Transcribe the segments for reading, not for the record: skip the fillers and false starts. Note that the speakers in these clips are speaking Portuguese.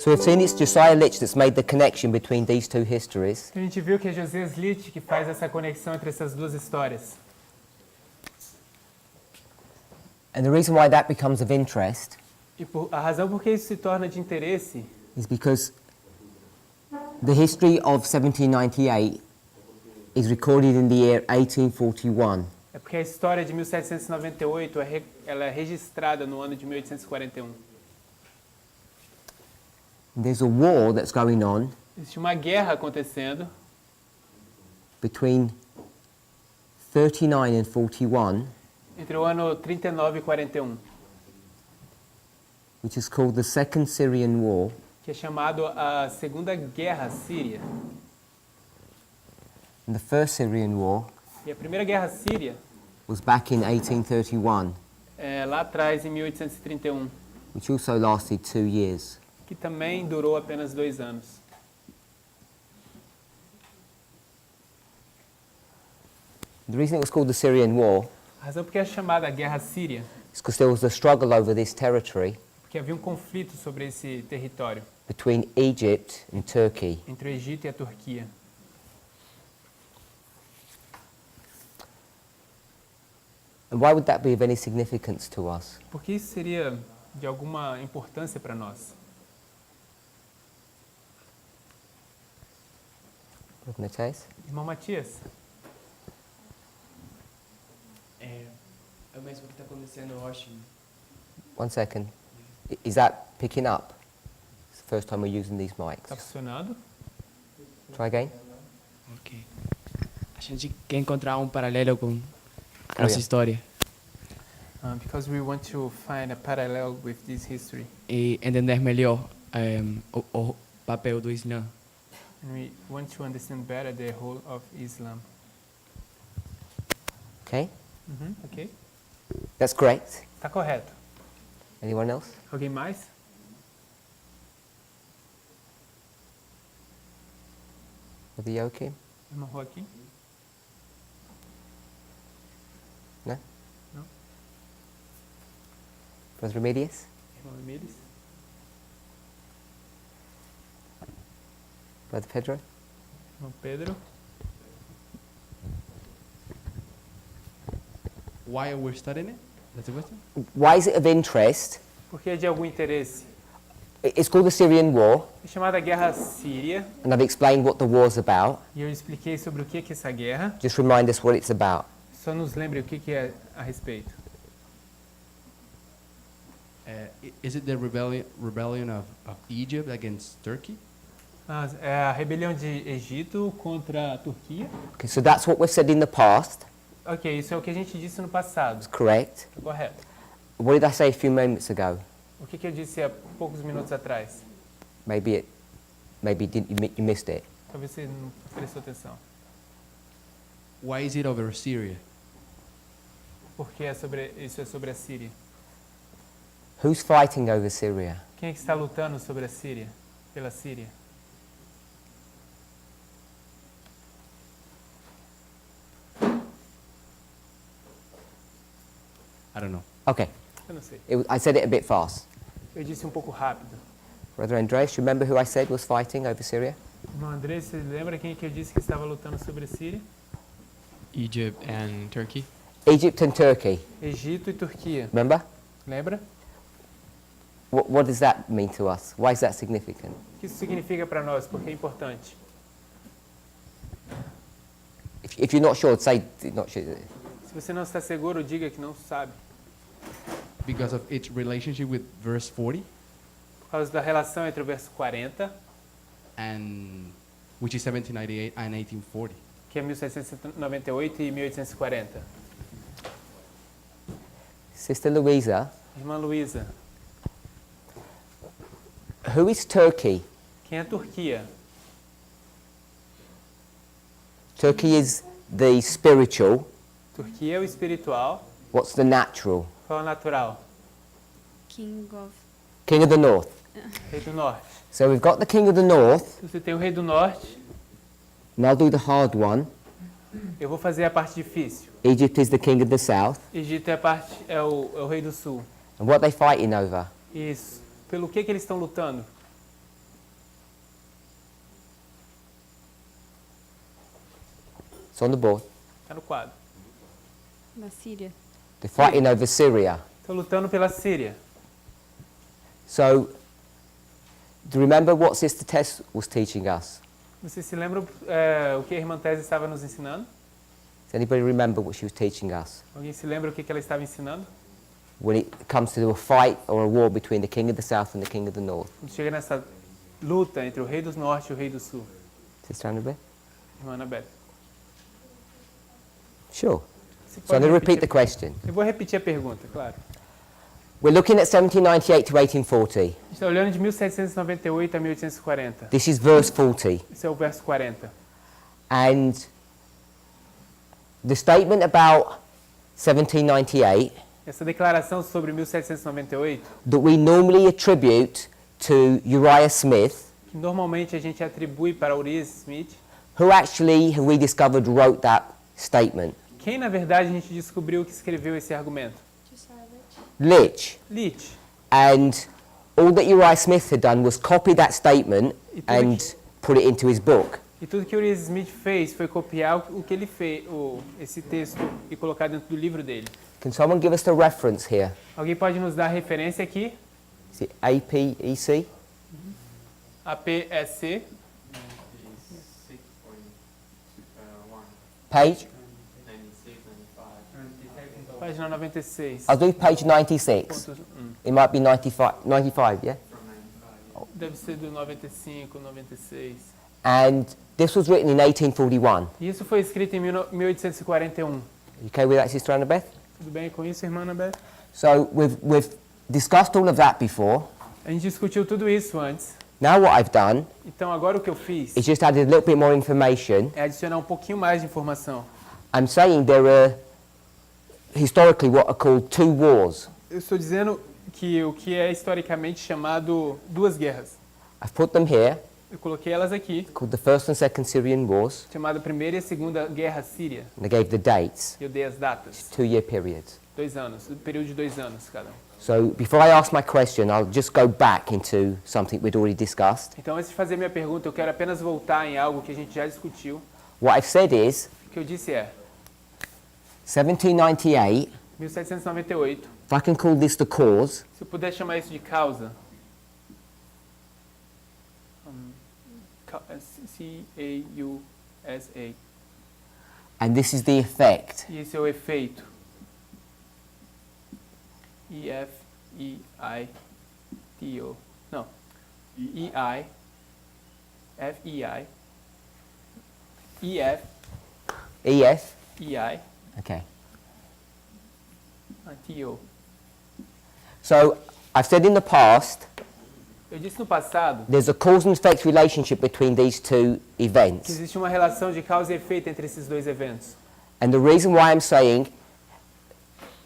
So we've seen it's Josiah Litch that's made the connection between these two histories. A gente viu que é Josias Litch que faz essa conexão entre essas duas histórias. And the reason why that becomes of interest E a razão por que isso se torna de interesse is because the history of 1798 is recorded in the year 1841. é porque a história de 1798 ela é registrada no ano de 1841. There's a war that's going on Existe uma guerra acontecendo between 39 and 41, entre o ano 39 e 41, which is called the Second Syrian War. que é chamado a Segunda Guerra Síria. And the First Syrian War E a Primeira Guerra Síria was back in 1831, é lá atrás, em 1831, which also lasted 2 years. que também durou apenas 2 anos. The reason it was called the Syrian War A razão por que é chamada a Guerra Síria is because there was a struggle over this territory porque havia um conflito sobre esse território between Egypt and Turkey. entre o Egito e a Turquia. And why would that be of any significance to us? Por que isso seria de alguma importância para nós? Brother Matthias? Irmão Matias, É o mesmo que está acontecendo, eu acho. 1 second. Is that picking up? It's the first time we're using these mics. está funcionando? Try again. Ok. A gente quer encontrar um paralelo com a Oh, nossa yeah. história Because we want to find a parallel with this history. e entender melhor o papel do Islã. And we want to understand better the whole of Islam. Okay? Ok? That's correct. Está correto. Anyone else? Alguém mais? Brother Joachim? Irmão Joaquim? No? No. Brother Remedius? Irmão Emílis? Brother Pedro? Irmão Pedro? Why are we studying it? That's the question? Why is it of interest? Por que é de algum interesse? It's called the Syrian War, É chamada Guerra Síria, and I've explained what the war's about. e eu expliquei sobre o que é essa guerra. Just remind us what it's about. Só nos lembre o que é a respeito. Is it the rebellion of Egypt against Turkey? É a rebelião de Egito contra a Turquia. Okay, so that's what we've said in the past. Ok, isso é o que a gente disse no passado. It's correct. Tá correto. What did I say a few moments ago? O que eu disse há poucos minutos atrás? Maybe you missed it. Talvez você não prestou atenção. Why is it over Syria? Porque isso é sobre a Síria. Who's fighting over Syria? Quem é que está lutando sobre a Síria? Pela Síria? I don't know. Okay, Eu não sei. I said it a bit fast. Eu disse um pouco rápido. Brother Andreas, you remember who I said was fighting over Syria? Irmão André, você lembra quem que eu disse que estava lutando sobre a Síria? Egypt and Turkey. Egypt and Turkey. Egito e Turquia. Remember? Lembra? What does that mean to us? Why is that significant? O que isso significa para nós? Porque é importante. If you're not sure, say not sure. Se você não está seguro, diga que não sabe. Because of its relationship with verse 40, Por causa da relação entre o verso 40, and which is 1798 and 1840. que é 1798 e 1840. Sister Louisa, Irmã Luísa, who is Turkey? quem é a Turquia? Turkey is the spiritual. Turquia é o espiritual. What's the natural? Qual é o natural? King of King of the North. Rei do Norte. So we've got the King of the North. Você tem o Rei do Norte. And I'll do the hard one. Eu vou fazer a parte difícil. Egypt is the King of the South. Egito é o Rei do Sul. And what are they fighting over? Isso. Pelo que eles estão lutando? It's on the board. Está no quadro. Na Síria. They're fighting over Syria. Estão lutando pela Síria. So, do you remember what Sister Tess was teaching us? Vocês se lembram o que a irmã Tese estava nos ensinando? Does anybody remember what she was teaching us? Alguém se lembra o que ela estava ensinando? When it comes to a fight or a war between the king of the south and the king of the north. Quando chega nessa luta entre o rei do norte e o rei do sul. Sister Annabelle? Irmã Anabelle. Sure. Você So I'm pode going to repeat the repetir question. Eu vou repetir a pergunta, claro. We're looking at 1798 to 1840. A gente está olhando de 1798 a 1840. This is verse 40. Esse é o verso 40. And the statement about 1798 Essa declaração sobre 1798, that we normally attribute to Uriah Smith, que normalmente a gente atribui para Urias Smith, who actually, who we discovered, wrote that statement. quem na verdade a gente descobriu que escreveu esse argumento? Lich. Lich. And all that Uriah Smith had done was copy that statement E tudo and put it into his book. E tudo que Urias Smith fez foi copiar o que ele fez, esse texto, e colocar dentro do livro dele. Can someone give us the reference here? Alguém pode nos dar a referência aqui? Is it APEC? APSC, Page? página 96. I'll do page 96. Ponto, It might be 95, 95, yeah? deve ser do 95, 96. And this was written in 1841. E isso foi escrito em 1841. You okay with that, Sister Annabeth? Tudo bem com isso, irmã Anabelle? So we've discussed all of that before. A gente discutiu tudo isso antes. Now what I've done Então agora o que eu fiz is just added a little bit more information. é adicionar um pouquinho mais de informação. I'm saying there are historically what are called two wars. Eu estou dizendo que o que é historicamente chamado duas guerras. I've put them here, Eu coloquei elas aqui, called the First and Second Syrian Wars, chamada Primeira e Segunda Guerra Síria. and I gave the dates, Eu dei as datas. 2-year periods. 2 anos, um período de 2 anos cada um. So before I ask my question, I'll just go back into something we'd already discussed. Então, antes de fazer minha pergunta, eu quero apenas voltar em algo que a gente já discutiu. What I've said is, O que eu disse é, 1798, 1798, if I can call this the cause, se eu puder chamar isso de causa, C-A-U-S-A, and this is the effect. e esse é o efeito, E-F-E-I-T-O, não, E-I, F-E-I, E-F, EF? E-I, Okay. T-O. So I've said in the past, Eu disse no passado there's a cause and effect relationship between these two que events. existe uma relação de causa e efeito entre esses dois eventos. And the reason why I'm saying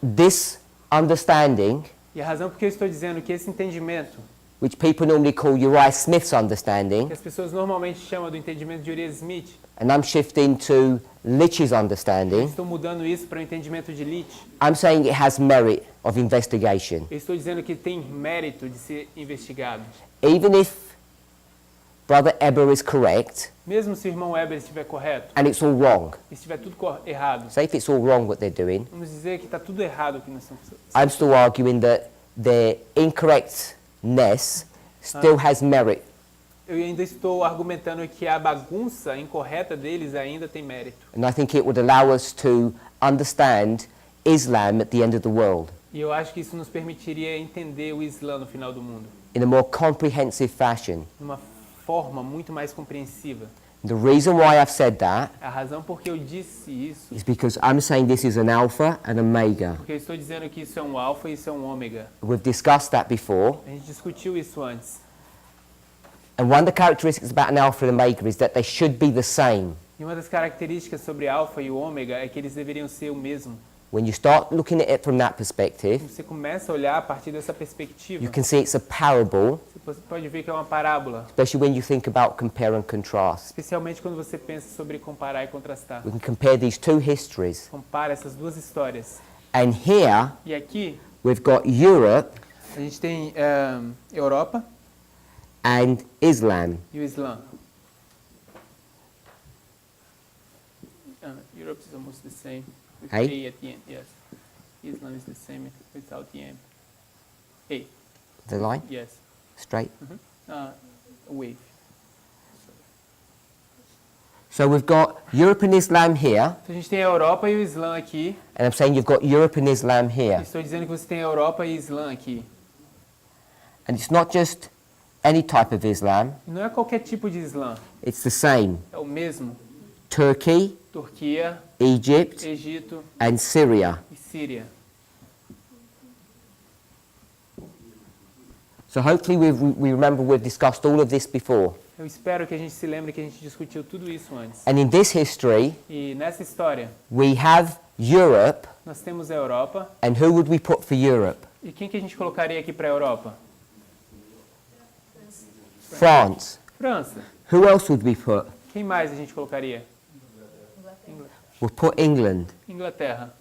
this understanding, E a razão por que eu estou dizendo que esse entendimento, which people normally call Uriah Smith's understanding, que as pessoas normalmente chamam do entendimento de Urias Smith, and I'm shifting to Lich's eu understanding, estou mudando isso para o entendimento de Lich. I'm saying it has merit of investigation. Eu estou dizendo que tem mérito de ser investigado. Even if Brother Eber is correct, Mesmo se o irmão Weber estiver correto, and it's all wrong, e estiver tudo errado, say if it's all wrong what they're doing, vamos dizer que está tudo errado o que nós estamos I'm still arguing that their incorrectness still has merit. Eu ainda estou argumentando que a bagunça incorreta deles ainda tem mérito. And I think it would allow us to understand Islam at the end of the world E eu acho que isso nos permitiria entender o Islã no final do mundo, in a more comprehensive fashion. de uma forma muito mais compreensiva. The reason why I've said that A razão por que eu disse isso, is because I'm saying this is an alpha and omega. porque eu estou dizendo que isso é um alfa e isso é um ômega. We've discussed that before. A gente discutiu isso antes. And one of the characteristics about an alpha and omega is that they should be the same. E uma das características sobre alfa e o ômega é que eles deveriam ser o mesmo. When you start looking at it from that perspective, Você começa a olhar a partir dessa perspectiva. you can see it's a parable, Você pode ver que é uma parábola, especially when you think about compare and contrast. especialmente quando você pensa sobre comparar e contrastar. We can compare these two histories. Compara essas duas histórias. And here E aqui we've got Europe a gente tem Europa and Islam. e o Islã. Europe is almost the same. With Hey? A at the end, yes. Islam is the same without the M. A, The line? yes. Straight? Wave. So we've got Europe and Islam here, Então a gente tem a Europa e o Islã aqui. and I'm saying you've got Europe and Islam here. Estou dizendo que você tem a Europa e Islã aqui. And it's not just any type of Islam, Não é qualquer tipo de Islã. it's the same. É o mesmo. Turkey, Turquia, Egypt, Egito and Syria. e Síria. So hopefully we remember we've discussed all of this before. Eu espero que a gente se lembre que a gente discutiu tudo isso antes. And in this history, E nessa história, we have Europe, nós temos a Europa. and who would we put for Europe? E quem que a gente colocaria aqui para a Europa? France. França. Who else would we put? Quem mais a gente colocaria? We'll put England. Inglaterra.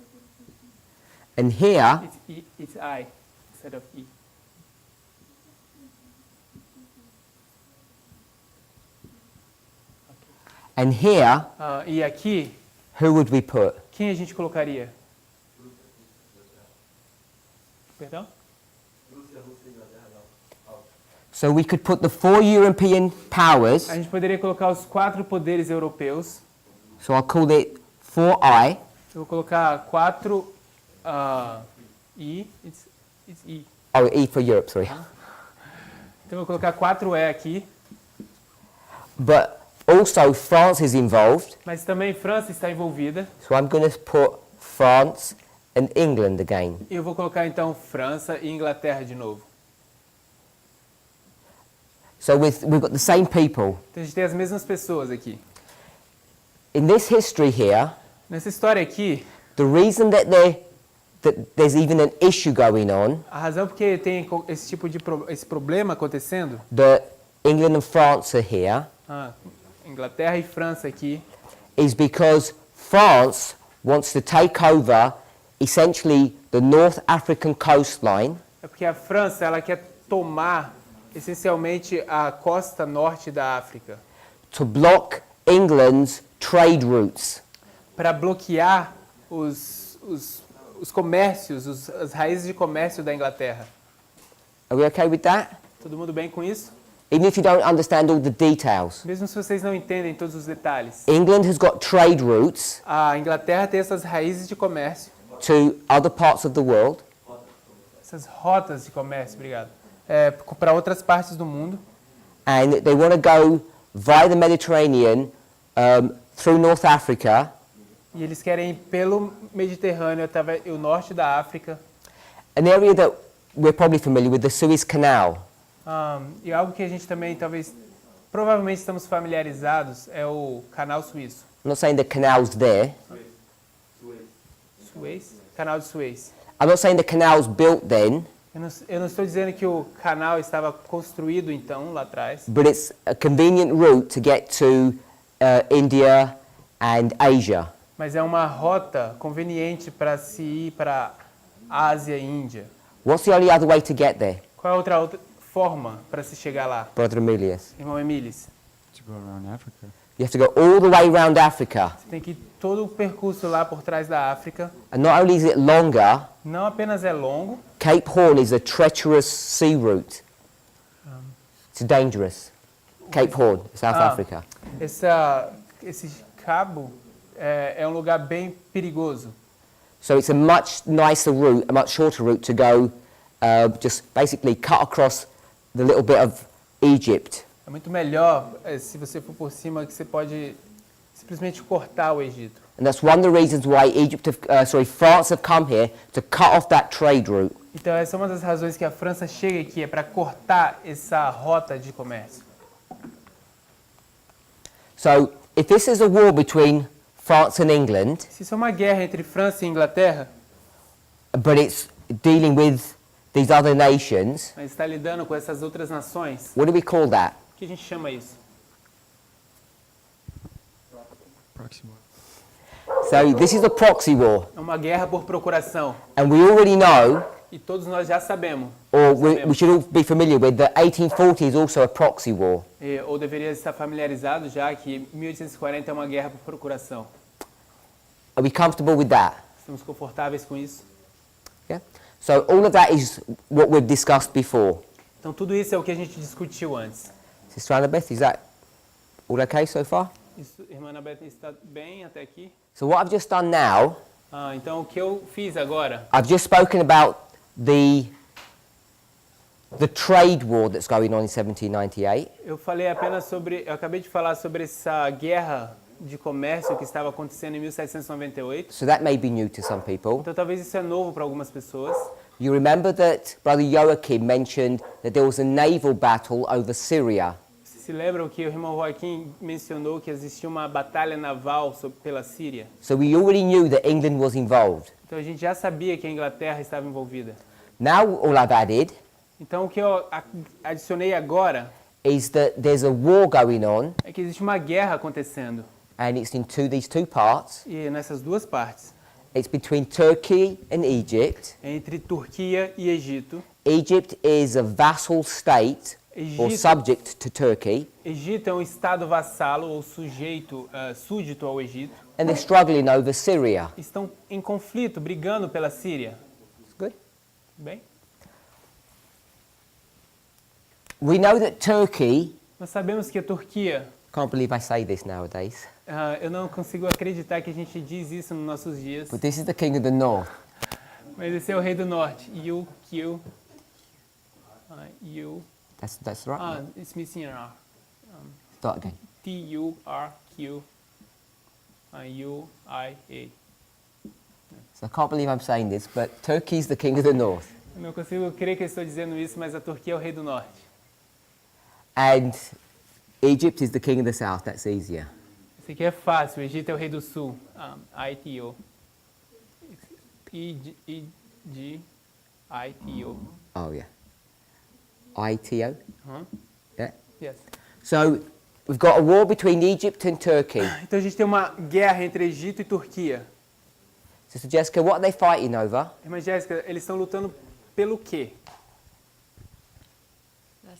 And here, It's I instead of E. and here, E aqui, who would we put? quem a gente colocaria? Perdão? So we could put the 4 European powers. A gente poderia colocar os 4 poderes europeus. So I'll call it 4I. Eu vou colocar 4 E. It's E. Oh, E for Europe, sorry. Então eu vou colocar 4E aqui. But also France is involved. Mas também França está envolvida. So I'm going to put France and England again. E eu vou colocar então França e Inglaterra de novo. So we've got the same people. Então a gente tem as mesmas pessoas aqui. In this history here, Nessa história aqui, the reason that there's even an issue going on, a razão porque tem esse tipo de esse problema acontecendo, that England and France are here, Inglaterra e França aqui, is because France wants to take over essentially the North African coastline é porque a França ela quer tomar essencialmente a costa norte da África to block England's trade routes. para bloquear os comércios, as raízes de comércio da Inglaterra. Are we okay with that? Todo mundo bem com isso? Even if you don't understand all the details. Mesmo se vocês não entendem todos os detalhes. England has got trade routes A Inglaterra tem essas raízes de comércio, to other parts of the world, essas rotas de comércio, obrigado, para outras partes do mundo. and they want to go via the Mediterranean through North Africa, E eles querem ir pelo Mediterrâneo até o norte da África. an area that we're probably familiar with, the Suez Canal. E algo que a gente também provavelmente estamos familiarizados é o Canal Suíço. I'm not saying the canal's there. Suez? Canal de Suez. I'm not saying the canal's built then, Eu não estou dizendo que o canal estava construído então lá atrás, but it's a convenient route to get to India and Asia. mas é uma rota conveniente para se ir para Ásia e Índia. What's the only other way to get there, Qual é a outra forma para se chegar lá, Brother Emilius? irmão Emilis? To go around Africa. You have to go all the way around Africa. Você tem que ir todo o percurso lá por trás da África. And not only is it longer, Não apenas é longo, Cape Horn is a treacherous sea route. It's dangerous. Cape Horn, South Africa. esse cabo é um lugar bem perigoso. So it's a much nicer route, a much shorter route to go, just basically cut across the little bit of Egypt. É muito melhor se você for por cima que você pode simplesmente cortar o Egito. And that's one of the reasons why France have come here to cut off that trade route. Então essa é uma das razões que a França chega aqui, é para cortar essa rota de comércio. So if this is a war between France and England, Se isso é uma guerra entre França e Inglaterra, but it's dealing with these other nations, mas está lidando com essas outras nações, what do we call that? o que a gente chama isso? Proxy war. So this is a proxy war, É uma guerra por procuração. and we already know, E todos nós já sabemos, or we should all be familiar with, that 1840 is also a proxy war. ou deveria estar familiarizado já, que 1840 é uma guerra por procuração. Are we comfortable with that? Estamos confortáveis com isso? Yeah. So all of that is what we've discussed before. Então tudo isso é o que a gente discutiu antes. Sister Annabeth, is that all okay so far? Isso, irmã Anabeth, está bem até aqui? So what I've just done now, Então o que eu fiz agora? I've just spoken about the trade war that's going on in 1798. Eu falei apenas sobre, eu acabei de falar sobre essa guerra de comércio que estava acontecendo em 1798. So that may be new to some people. Então talvez isso é novo para algumas pessoas. You remember that Brother Joachim mentioned that there was a naval battle over Syria. Vocês se lembram que o irmão Joaquim mencionou que existia uma batalha naval pela Síria? So we already knew that England was involved. Então a gente já sabia que a Inglaterra estava envolvida. Now all I've added Então o que eu adicionei agora is that there's a war going on, é que existe uma guerra acontecendo. and it's in these two parts. E nessas duas partes, It's between Turkey and Egypt. entre Turquia e Egito. Egypt is a vassal state or Egito, subject to Turkey, Egito é um estado vassalo ou sujeito, súdito ao Egito. and they're struggling over Syria. Estão em conflito, brigando pela Síria. Good. Bem, We know that Turkey, nós sabemos que a Turquia, can't believe I say this nowadays, eu não consigo acreditar que a gente diz isso nos nossos dias, but this is the king of the north. mas esse é o rei do norte. That's right. It's missing an R. Start again. Turquia. So I can't believe I'm saying this, but Turkey's the king of the north. Eu não consigo crer que eu estou dizendo isso, mas a Turquia é o rei do norte. And Egypt is the king of the south. That's easier. Esse aqui é fácil, o Egito é o rei do sul. ITO. ITO. Oh, yeah. ITO? Yeah. Yes. So we've got a war between Egypt and Turkey. Então a gente tem uma guerra entre Egito e Turquia. Sister Jessica, what are they fighting over? Irmã Jéssica, eles estão lutando pelo quê? Da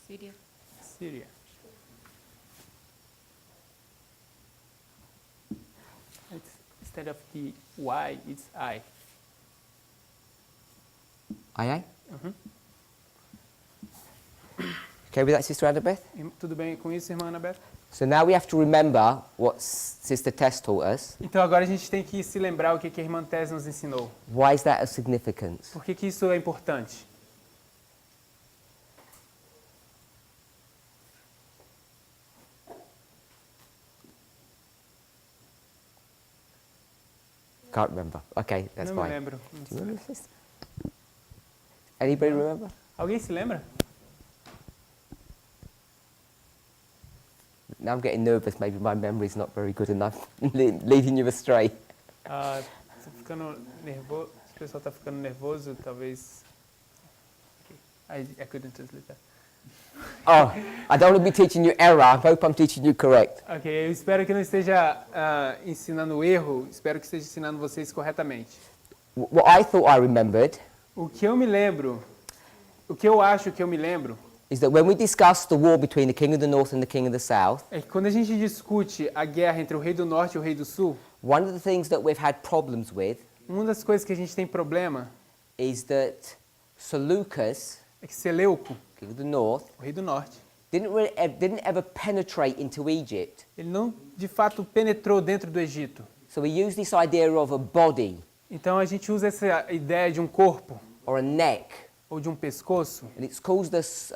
Síria. Síria. Instead of the Y, it's I. Aye? Uhum. Okay with that, Sister Annabeth? Tudo bem com isso, irmã Anabeth? So now we have to remember what Sister Tess taught us. Então agora a gente tem que se lembrar o que a irmã Tess nos ensinou. Why is that of significance? Por que isso é importante? Can't remember. Okay, that's Não me fine. lembro. Do you remember, Sister? Anybody remember? Alguém se lembra? Now I'm getting nervous. Maybe my memory's not very good enough, leading you astray. Tô ficando nervoso. O pessoal está ficando nervoso, talvez. Okay. I couldn't translate that. Oh, I don't want to be teaching you error. I hope I'm teaching you correct. Ok, eu espero que não esteja ensinando erro, espero que esteja ensinando vocês corretamente. What I thought I remembered O que eu me lembro, o que eu acho que eu me lembro, is that when we discussed the war between the king of the north and the king of the south, é que quando a gente discute a guerra entre o rei do norte e o rei do sul, one of the things that we've had problems with uma das coisas que a gente tem problema is that Seleucus, é que Seleuco, king of the north, o rei do norte, didn't ever penetrate into Egypt. ele não de fato penetrou dentro do Egito. So we use this idea of a body Então a gente usa essa ideia de um corpo or a neck, ou de um pescoço. and it's caused us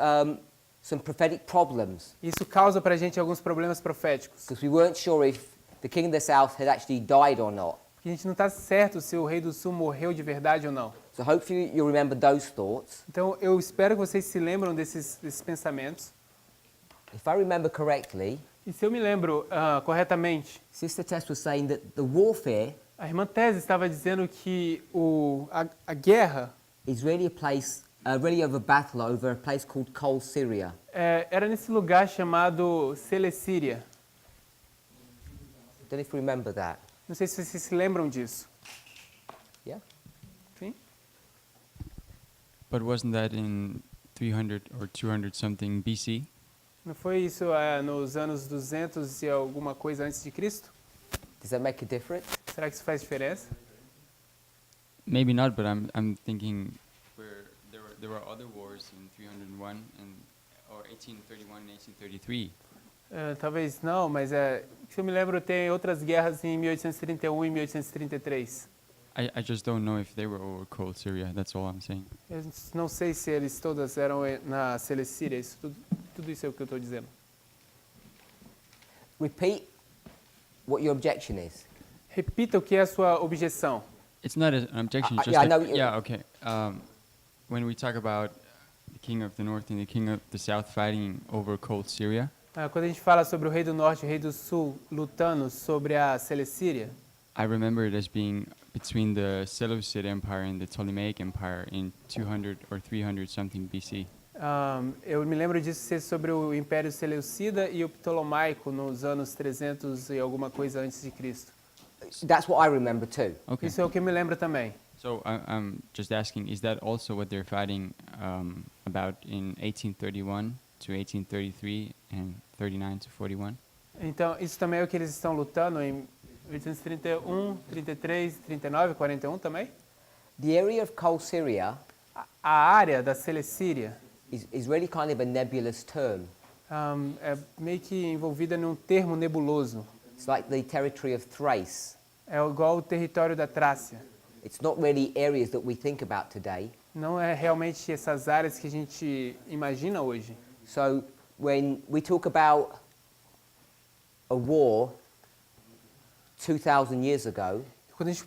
some prophetic problems Isso causa pra gente alguns problemas proféticos. because we weren't sure if the king of the south had actually died or not. Porque a gente não está certo se o rei do sul morreu de verdade ou não. So hopefully you'll remember those thoughts. Então eu espero que vocês se lembram desses pensamentos. If I remember correctly, E se eu me lembro corretamente, Sister Tess was saying that the warfare a irmã Tese estava dizendo que a guerra is really really over battle over a place called Kol Syria. era nesse lugar chamado Selecíria. Don't know if you remember that. Não sei se vocês se lembram disso. Yeah? Sim? But wasn't that in 300 or 200 something BC? Não foi isso nos anos 200 e alguma coisa antes de Cristo? Does that make a difference? Será que isso faz diferença? Maybe not, but I'm thinking where there were other wars in 301 or 1831 and 1833. Talvez não, mas se eu me lembro, tem outras guerras em 1831 e 1833. I just don't know if they were over cold Syria. That's all I'm saying. Eu não sei se eles todas eram na Celecíria, tudo isso é o que eu estou dizendo. Repeat what your objection is. Repita o que é a sua objeção. It's not an objection. Just yeah, I that- know you- yeah, okay. When we talk about the king of the north and the king of the south fighting over cold Syria, Quando a gente fala sobre o rei do norte e o rei do sul lutando sobre a Celecíria, I remember it as being between the Seleucid Empire and the Ptolemaic Empire in 200 or 300 something BC. eu me lembro disso ser sobre o Império Seleucida e o Ptolomaico nos anos 300 e alguma coisa antes de Cristo. That's what I remember too. Okay. Isso é o que eu me lembro também. So I'm just asking, is that also what they're fighting about in 1831 to 1833 and 39 to 41? Então, isso também é o que eles estão lutando em 1831, 33, 39, 41 também? The area of cold Syria A área da Celecíria is really kind of a nebulous term. é meio que envolvida num termo nebuloso. It's like the territory of Thrace. É igual o território da Trácia. It's not really areas that we think about today. Não é realmente essas áreas que a gente imagina hoje. So when we talk about a war 2,000 years ago, Quando a gente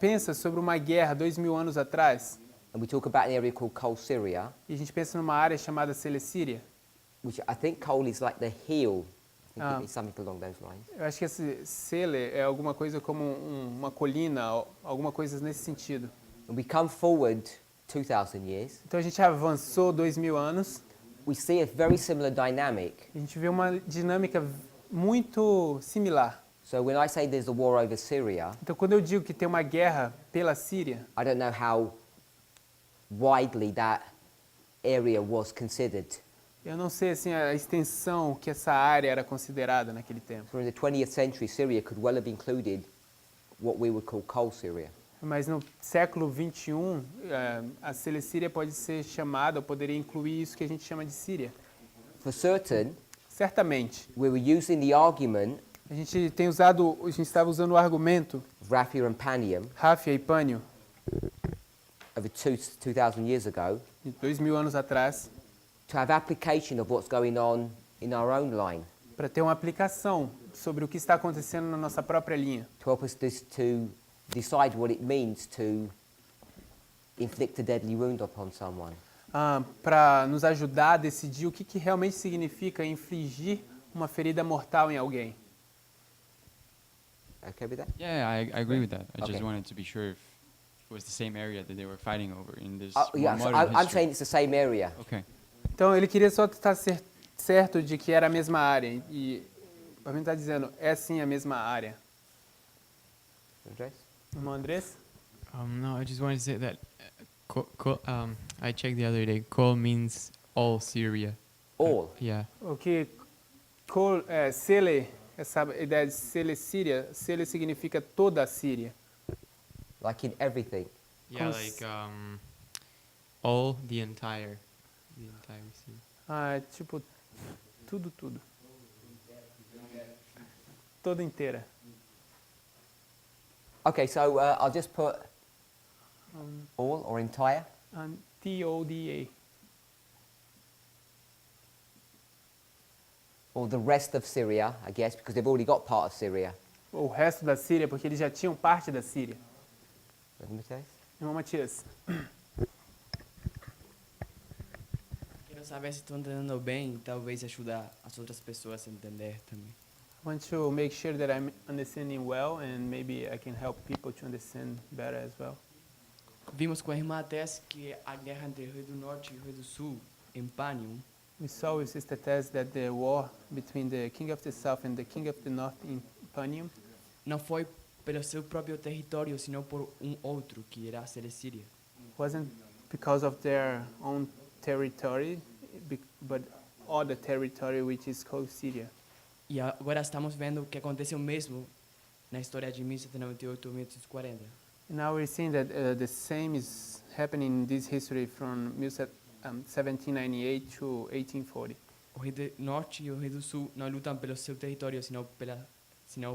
pensa sobre uma guerra 2000 anos atrás, and we talk about an area called Cold Syria, e a gente pensa numa área chamada Celecíria, which I think cold is like the heel. I think Ah. it means something along those lines. eu acho que esse Cele é alguma coisa como uma colina, alguma coisa nesse sentido. And we come forward 2,000 years, Então a gente avançou 2000 anos, we see a very similar dynamic. a gente vê uma dinâmica muito similar. So when I say there's a war over Syria, Então quando eu digo que tem uma guerra pela Síria, I don't know how widely that area was considered. eu não sei assim a extensão que essa área era considerada naquele tempo. So in the 20th century, Syria could well have included what we would call Cold Syria. Mas no século 21, a Celecíria pode ser chamada, ou poderia incluir isso que a gente chama de Síria. For certain, Certamente. we were using the argument A gente estava usando o argumento of Raphia and Panium Ráfia e Pânio, over 2,000 years ago de 2000 anos atrás, to have application of what's going on in our own line, para ter uma aplicação sobre o que está acontecendo na nossa própria linha, to help us to decide what it means to inflict a deadly wound upon someone. para nos ajudar a decidir o que realmente significa infligir uma ferida mortal em alguém. Okay with that? Yeah, I agree with that. I Okay. just wanted to be sure if it was the same area that they were fighting over in this Yeah, more so modern I'm history. saying it's the same area. Okay. Então ele queria só estar certo de que era a mesma área. E a gente está dizendo, é sim a mesma área. Andres? Irmão Andrés? No, I just wanted to say that I checked the other day. Kol means all Syria. All. Yeah. O que Cele, essa ideia de Celecíria, Cele significa toda a Síria. Like in everything. Yeah, Cons- like all the entire Syria. Tipo, tudo. Toda inteira. Okay, so I'll just put all or entire. TODA. Or the rest of Syria, I guess, because they've already got part of Syria. O resto da Síria, porque eles já tinham parte da Síria. Matthias? Irmão Matias. Quero saber se estou entendendo bem, talvez ajudar as outras pessoas a entender também. I want to make sure that I'm understanding well and maybe I can help people to understand better as well. Vimos com a irmã Tess que a guerra entre o Rio do Norte e o Rio do Sul, em Panium, We saw with Sister Tess that the war between the king of the south and the king of the north in Panium não foi pelo seu próprio território, sino por outro, que era a Celecíria. wasn't because of their own territory, but other territory which is called Syria. E agora estamos vendo que acontece o mesmo na história de 1798 ou 1840. Now we're seeing that the same is happening in this history from 1798 to 1840. O rei do norte e o rei do sul não lutam pelo seu território, senão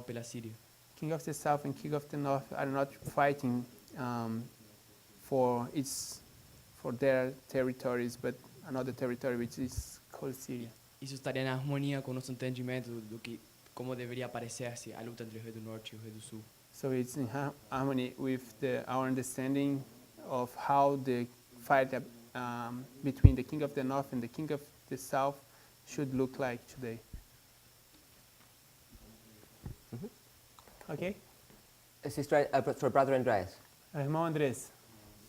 pela Síria. King of the South and King of the North are not fighting for their territories, but another territory which is called Syria. Isso estaria na harmonia com o nosso entendimento do que como deveria parecer-se a luta entre o rei do norte e o rei do sul. So it's in harmony with our understanding of how the fight between the King of the North and the King of the South should look like today. Okay? Sister, sorry, Brother Andreas, Irmão Andrés,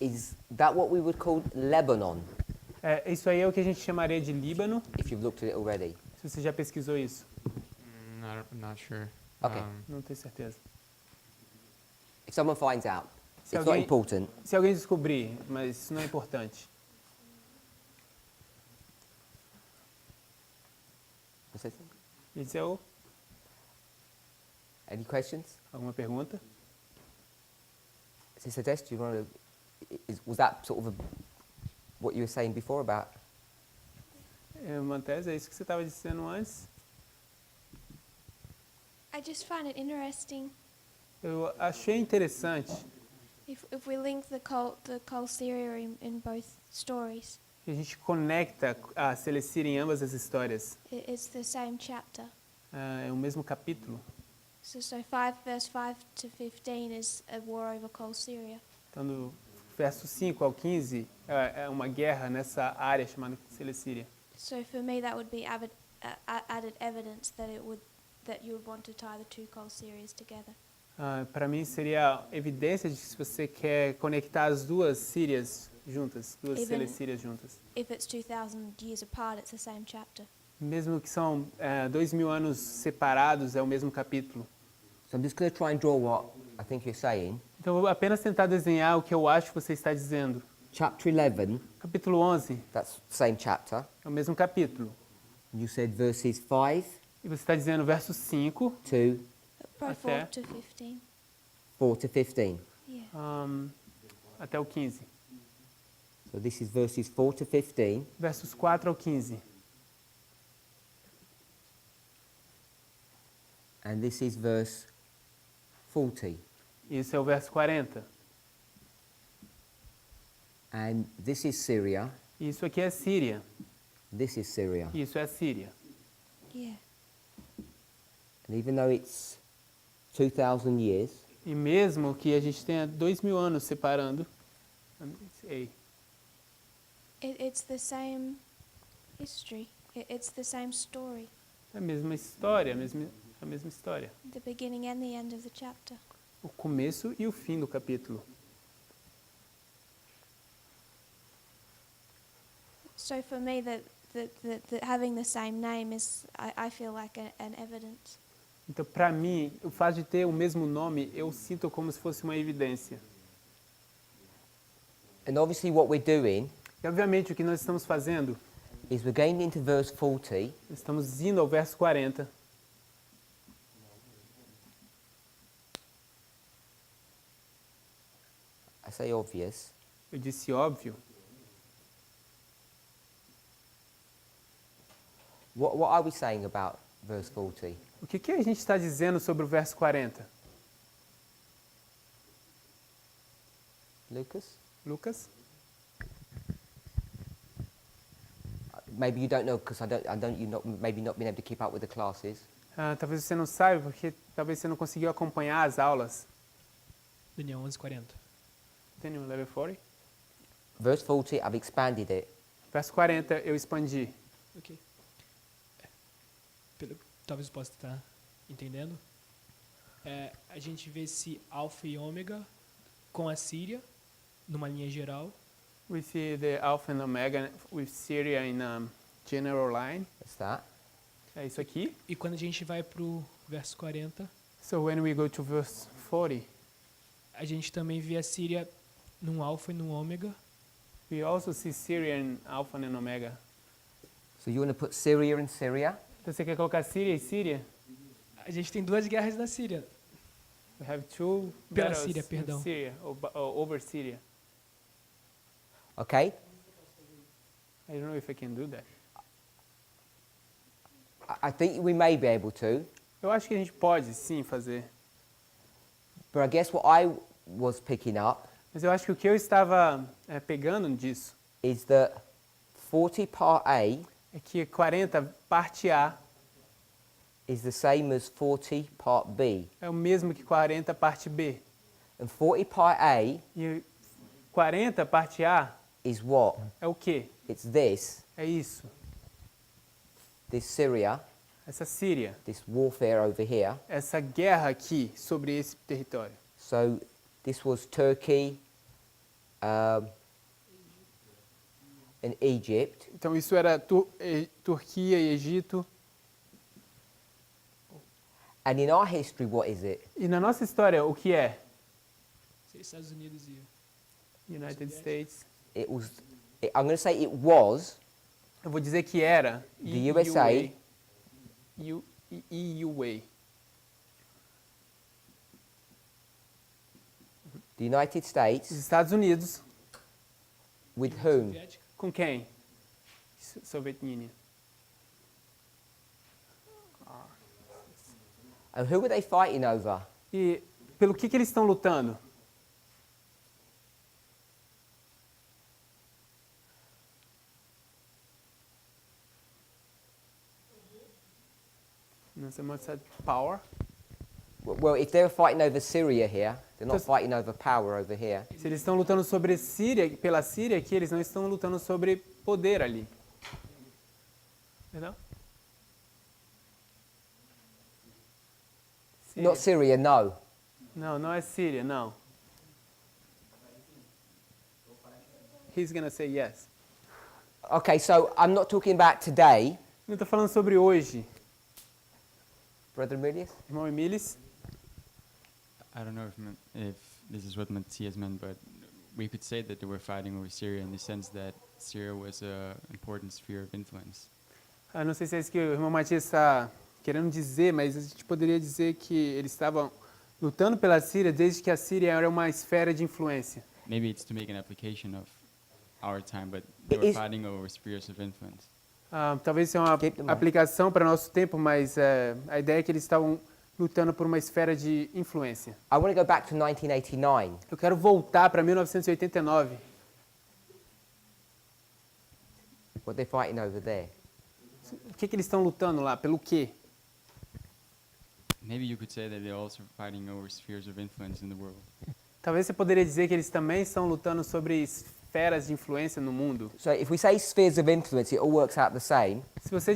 is that what we would call Lebanon, isso aí é o que a gente chamaria de Líbano, if you've looked at it already? se você já pesquisou isso. Not sure. Okay. Não tenho certeza. If someone finds out, Se it's not alguém- important. Se alguém descobrir, mas isso não é importante. Você- Eliseu, Any questions? alguma pergunta? Sister Tess, do you want to, was that sort of what you were saying before about? Mantes, é isso que você estava dizendo antes? I just find it interesting Eu achei interessante if we link the Col Syria in both stories. que a gente conecta a Celecira em ambas as histórias. It's the same chapter. É o mesmo capítulo. So 5 verse 5 to 15 is a war over Col Syria. Então, do verso 5 ao 15, é uma guerra nessa área chamada Celecíria. So for me that would be added evidence that you would want to tie the two Col Syrias together. Para mim, seria evidência de que se você quer conectar as duas Sírias juntas, duas Even- Celecírias juntas. If it's 2,000 years apart, it's the same chapter. Mesmo que são 2.000 anos separados, é o mesmo capítulo. So I'm just going to try and draw what I think you're saying. Então, eu vou apenas tentar desenhar o que eu acho que você está dizendo. Chapter 11, Capítulo 11 that's the same chapter. é o mesmo capítulo. You said verses 5 E você está dizendo verso 5 to Probably Okay. 4 to 15. 4 to 15. Yeah. até o 15. So this is verses 4 to 15. Versos 4 ao 15. And this is verse 40. Isso é o verso 40. And this is Syria. Isso aqui é Síria. This is Syria. Isso é a Síria. Yeah. And even though it's 2,000 years, E mesmo que a gente tenha 2.000 anos separando, It's the same history. It's the same story. é a mesma história, a mesma história. The beginning and the end of the chapter. O começo e o fim do capítulo. So for me, that having the same name is, I feel like an evidence. Então, para mim, o fato de ter o mesmo nome, eu sinto como se fosse uma evidência. and obviously what we're doing E, obviamente, o que nós estamos fazendo, is we're going into verse 40, estamos indo ao verso 40. I say obvious, Eu disse óbvio. what are we saying about verse 40? O que a gente está dizendo sobre o verso 40? Lucas? Lucas? Maybe you don't know because maybe not been able to keep up with the classes. Talvez você não saiba, porque talvez você não conseguiu acompanhar as aulas. Daniel 11:40. Daniel 11:40. Verse 40, I've expanded it. Verso 40, eu expandi. Ok. Talvez eu possa estar entendendo. A gente vê esse alfa e ômega com a Síria, numa linha geral. We see the Alpha and Omega with Syria in a general line. That's that. É isso aqui. E quando a gente vai para o verso 40, So when we go to verse 40, a gente também vê a Síria num alfa e num ômega. we also see Syria in Alpha and Omega. So you want to put Syria in Syria? Então você quer colocar Síria e Síria? A gente tem duas guerras na Síria. We have two Pela battles Síria, in perdão. Syria, over Syria. Okay? I don't know if I can do that. I think we may be able to, Eu acho que a gente pode sim fazer. but I guess what I was picking up Mas eu acho que o que eu estava pegando disso is that 40 part A é que 40 parte A is the same as 40 part B. é o mesmo que 40 parte B. And 40 part A E 40 parte A is what? é o quê? It's this É Syria, essa Síria, this warfare over here. essa guerra aqui sobre esse território. So this was Turkey and Egypt. Então isso era Turquia e Egito. And in our history, what is it? E na nossa história, o que é? Seria Estados Unidos e United States. I'm going to say it was Eu vou dizer que era The USA. EUA. the United Os States Estados Unidos. with whom? Soviética. Com quem? Soviet Union. And who were they fighting over? E pelo que eles estão lutando? Não sei mais power. Well, if they were fighting over Syria here, they're not Because- fighting over power over here. Se eles estão lutando sobre Síria, pela Síria aqui, eles não estão lutando sobre poder ali. Entendeu? Síria. Not Syria, no. Não, não é Síria, não. He's gonna say yes. Okay, so I'm not talking about today, Eu estou falando sobre hoje. Brother Emilius. Irmão Emílis, I don't know if this is what Matthias meant, but we could say that they were fighting over Syria in the sense that Syria was an important sphere of influence. eu não sei se é isso que o irmão Matias está querendo dizer, mas a gente poderia dizer que eles estavam lutando pela Síria desde que a Síria era uma esfera de influência. Maybe it's to make an application of our time, but they It were is- fighting over spheres of influence. Talvez seja uma Keep them on. aplicação para nosso tempo, mas a ideia é que eles estavam lutando por uma esfera de influência. I want to go back to 1989. Eu quero voltar para 1989. What they're fighting over there. O que eles estão lutando lá? Pelo quê? Maybe you could say that they're also fighting over spheres of influence in the world. Talvez você poderia dizer que eles também estão lutando sobre esferas de influência no mundo. So if we say spheres of influence, it all works out the same. Se você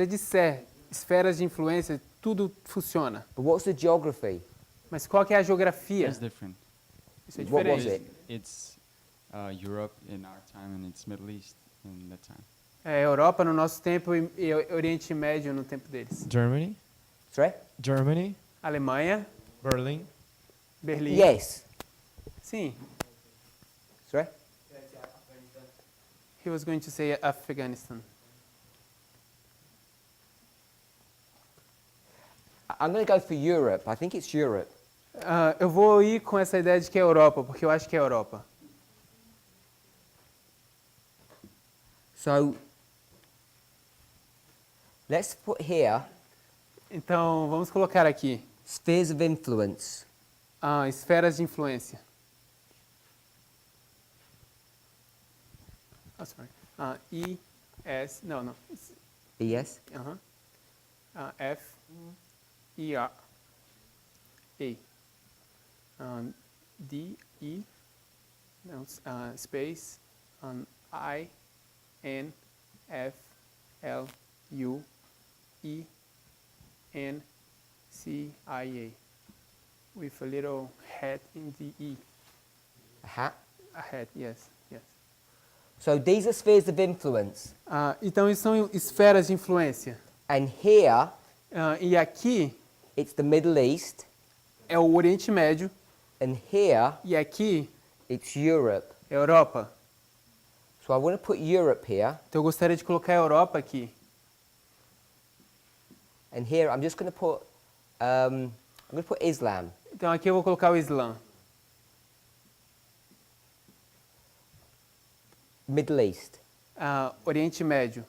disser esferas de influência, tudo funciona. But what's the geography? Mas qual que é a geografia? It's different. Isso é What was diferente. it? It's Europe in our time, and it's Middle East in that time. É Europa no nosso tempo e Oriente Médio no tempo deles. Germany, Sorry? Germany, Alemanha, Berlin, Berlim. Yes. Sim. Sorry? He was going to say Afghanistan. I'm going to go for Europe. I think it's Europe. Eu vou ir com essa ideia de que é Europa, porque eu acho que é Europa. So let's put here Então, vamos colocar aqui spheres of influence. esferas de influência. Sorry. E, S, não. Yes? F, E, R, A. D, E, não, space, I, N, F, L, U, E, N, C, I, A. With a little hat in the E. A hat? A hat, yes. So these are spheres of influence. Então, isso são esferas de influência. And here E aqui it's the Middle East. é o Oriente Médio. And here E aqui it's Europe. é a Europa. So I want to put Europe here. Então, eu gostaria de colocar a Europa aqui. And here I'm just going to put I'm going to put Islam. Então aqui eu vou colocar o Islã. Middle East. Oriente Médio.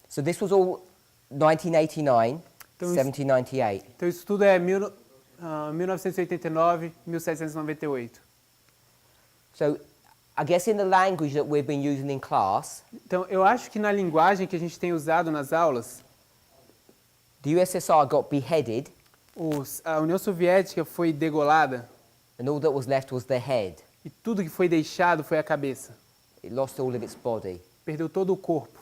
So this was all 1989, Então, 1798. Então isso tudo é 1989, 1798. So I guess in the language that we've been using in class, Então eu acho que na linguagem que a gente tem usado nas aulas, the USSR got beheaded a União Soviética foi degolada and all that was left was the head. e tudo que foi deixado foi a cabeça. It lost all of its body. Perdeu todo o corpo.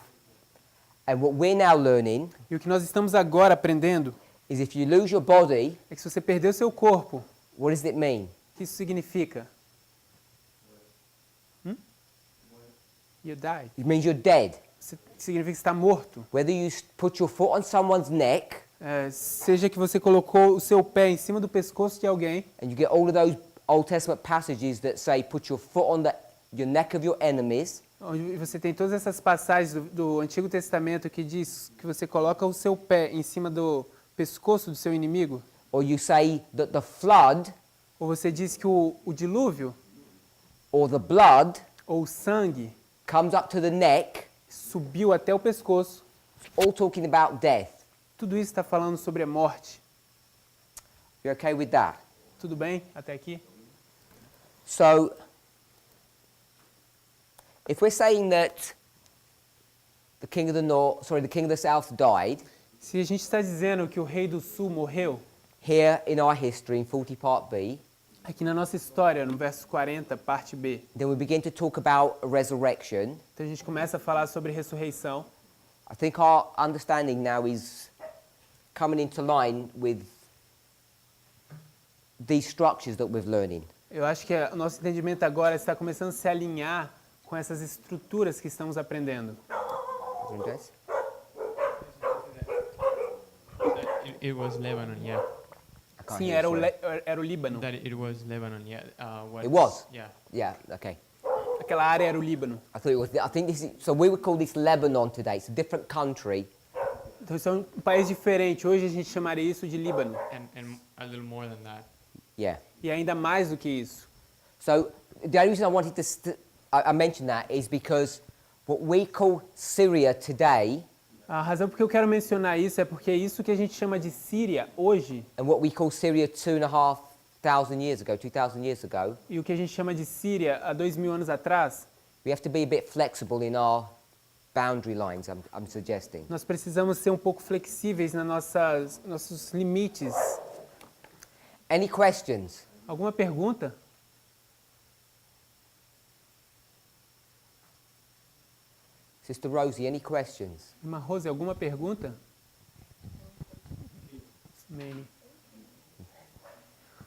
And what we're now learning E o que nós estamos agora aprendendo is if you lose your body, é que se você perder o seu corpo, what does it mean? o que isso significa? You die. It means you're dead. Significa que você está morto. Whether you put your foot on someone's neck Seja que você colocou o seu pé em cima do pescoço de alguém, and you get all of those Old Testament passages that say put your foot on your neck of your enemies, onde você tem todas essas passagens do Antigo Testamento que diz que você coloca o seu pé em cima do pescoço do seu inimigo, or you say that the flood ou você diz que o dilúvio or the blood ou o sangue comes up to the neck, subiu até o pescoço, all talking about death. tudo isso está falando sobre a morte. You okay with that? Tudo bem até aqui? So, if we're saying that the king of the south died, Se a gente está dizendo que o rei do sul morreu, here in our history in 40 part B, aqui na nossa história, no verso 40, parte B, then we begin to talk about a resurrection. então a gente começa a falar sobre ressurreição. I think our understanding now is coming into line with these structures that we're learning. Eu acho que o nosso entendimento agora está começando a se alinhar com essas estruturas que estamos aprendendo. It was Lebanon, yeah. I can't Sim, hear, sorry. era o Líbano. That it was Lebanon, yeah. It was? Yeah. Yeah, okay. Aquela área era o Líbano. I thought it was. I think this is. So we would call this Lebanon today. It's a different country. Então, isso é um país diferente. Hoje a gente chamaria isso de Líbano. And a little more than that. Yeah. E ainda mais do que isso. So the only reason I wanted to I mentioned that is because what we call Syria today A razão por que eu quero mencionar isso é porque isso que a gente chama de Síria hoje and what we call Syria 2,500 years ago, 2,000 years ago, e o que a gente chama de Síria há 2000 anos atrás, we have to be a bit flexible in our boundary lines. I'm suggesting. nós precisamos ser um pouco flexíveis nas nossos limites. Any questions? Alguma pergunta? Sister Rosie, any questions? Irmã Rose, alguma pergunta? Many.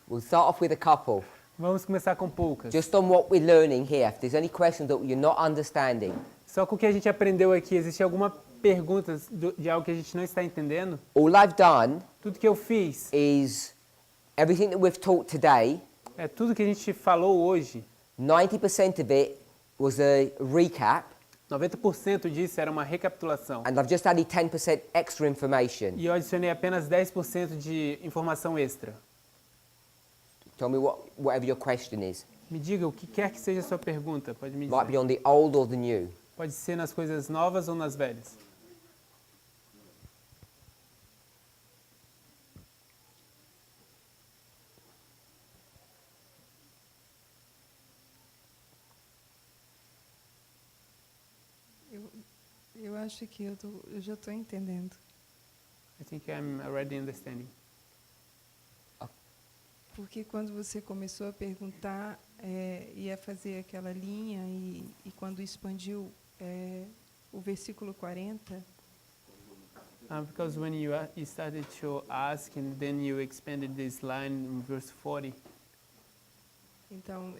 We'll start off with a couple. Vamos começar com poucas. Just on what we're learning here. If there's any questions that you're not understanding, Só com o que a gente aprendeu aqui, existe alguma pergunta de algo que a gente não está entendendo? all I've done Tudo que eu fiz, is everything that we've taught today, tudo que a gente falou hoje, 90% of it was a recap, 90% disso era uma recapitulação. and I've just added 10% extra information. E eu adicionei apenas 10% de informação extra. Tell me whatever your question is. Me diga o que quer que seja a sua pergunta, pode me Might be dizer. on the old or the new. Pode ser nas coisas novas ou nas velhas. Eu acho que eu já estou entendendo. I think I'm already understanding. Porque quando você começou a perguntar, ia fazer aquela linha e quando expandiu o versículo 40, Because when you started to ask and then you expanded this line in verse 40, então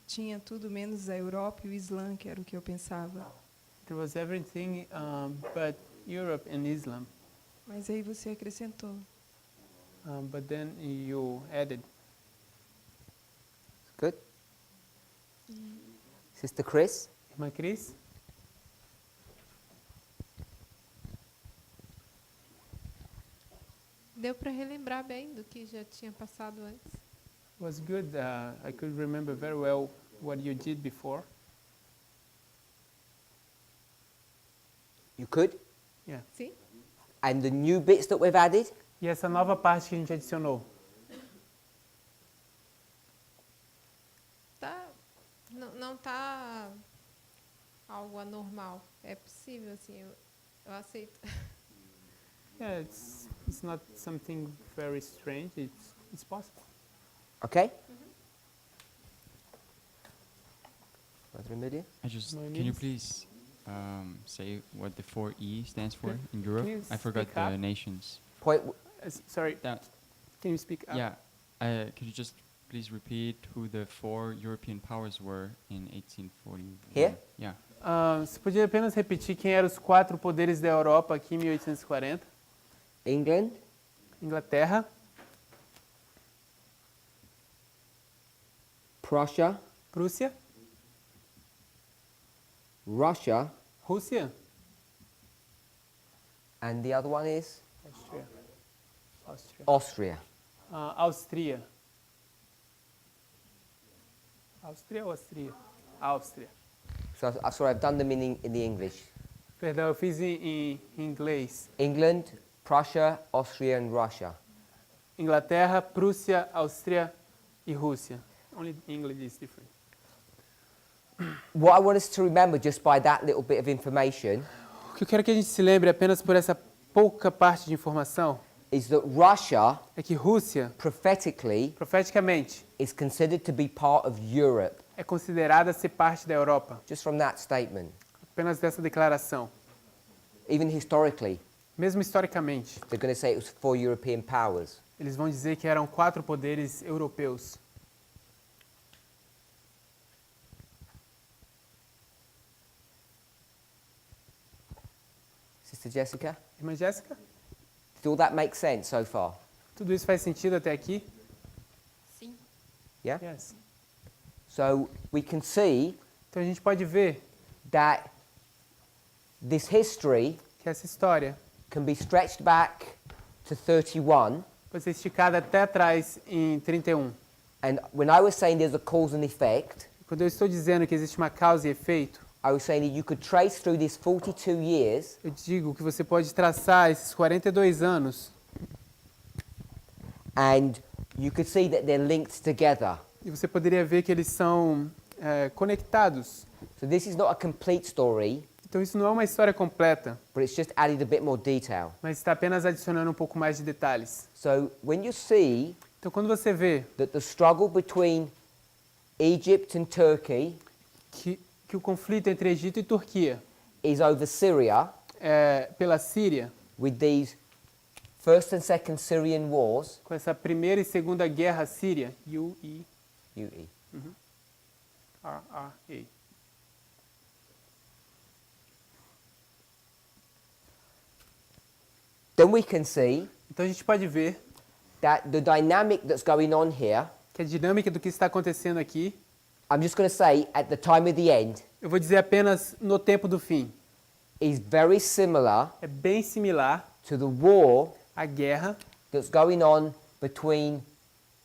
tinha tudo menos a Europa e o Islã, que era o que eu pensava. there was everything but Europe and Islam. Mas aí você acrescentou. But then you added. Good? Sister Chris? Irmã Cris? Deu para relembrar bem do que já tinha passado antes. It was good. I could remember very well what you did before. You could? Yeah. Sim? And the new bits that we've added? E essa nova parte que a gente adicionou? Tá, não tá algo anormal. É possível, assim, eu aceito. Yeah, it's not something very strange. It's possible. Okay? Other immediate? I just No can you needs. please say what the 4E stands for in Europe? you I forgot speak the up? nations. Point. Sorry, That can you speak up? yeah. Could you just please repeat who the 4 European powers were in 1841? Here? Yeah. Você podia apenas repetir quem eram os 4 poderes da Europa aqui em 1840? England, Inglaterra, Prussia, Prússia, Russia, Rússia, and the other one is Áustria, Austria. Áustria. Áustria ou Áustria? Áustria. So sorry, I've done them in the English. Perdão, eu fiz em inglês. England, Prussia, Austria, and Russia. Inglaterra, Prússia, Áustria e Rússia. Only English is different. What I want us to remember just by that little bit of information O que eu quero que a gente se lembre apenas por essa pouca parte de informação is that Russia, é que Rússia, prophetically, profeticamente, is considered to be part of Europe, é considerada ser parte da Europa. just from that statement. Apenas dessa declaração. Even historically, Mesmo historicamente, they're going to say it was 4 European powers. eles vão dizer que eram 4 poderes europeus. Sister Jessica, Irmã Jéssica, did all that make sense so far? tudo isso faz sentido até aqui? Sim. Yeah? Yes. So we can see Então a gente pode ver that this history que essa história can be stretched back to 31. pode ser esticada até atrás em 31. And when I was saying there's a cause and effect, Quando eu estou dizendo que existe uma causa e efeito, I was saying that you could trace through these 42 years eu digo que você pode traçar esses 42 anos and you could see that they're linked together. e você poderia ver que eles são conectados. So this is not a complete story, Então isso não é uma história completa, but it's just added a bit more detail. mas está apenas adicionando um pouco mais de detalhes. So when you see Então quando você vê that the struggle between Egypt and Turkey que o conflito entre Egito e Turquia is over Syria pela Síria, with these First and Second Syrian Wars, com essa primeira e segunda guerra síria, UE, UERRA. then we can see Então a gente pode ver that the dynamic that's going on here, que a dinâmica do que está acontecendo aqui, I'm just going to say at the time of the end, eu vou dizer apenas no tempo do fim, is very similar é bem similar to the war à guerra, that's going on between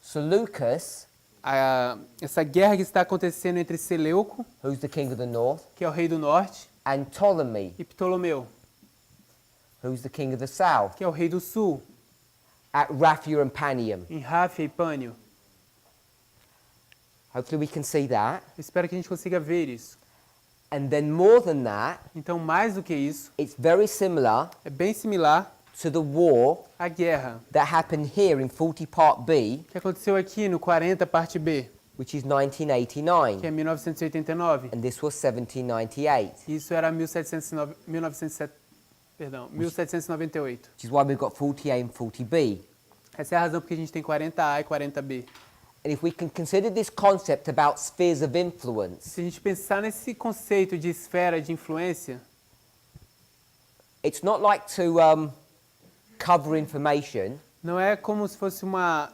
Seleucus, essa guerra que está acontecendo entre Seleuco, who's the king of the north, que é o rei do norte, and Ptolemy, e Ptolomeu, who's the king of the south, que é o rei do sul, at Raphia and Panium. em Ráfia e Pânio. Hopefully we can see that. Eu espero que a gente consiga ver isso. And then more than that, Então, mais do que isso, it's very similar é bem similar to the war à guerra that happened here in 40 Part B, que aconteceu aqui no 40, parte B, which is que 1989, é 1989. and this was 1798, Isso era 1798. which is why we've got 40A and 40B. Essa é a razão porque a gente tem 40A e 40B. And if we can consider this concept about spheres of influence, Se a gente pensar nesse conceito de esfera de influência, it's not like to cover information, não é como se fosse uma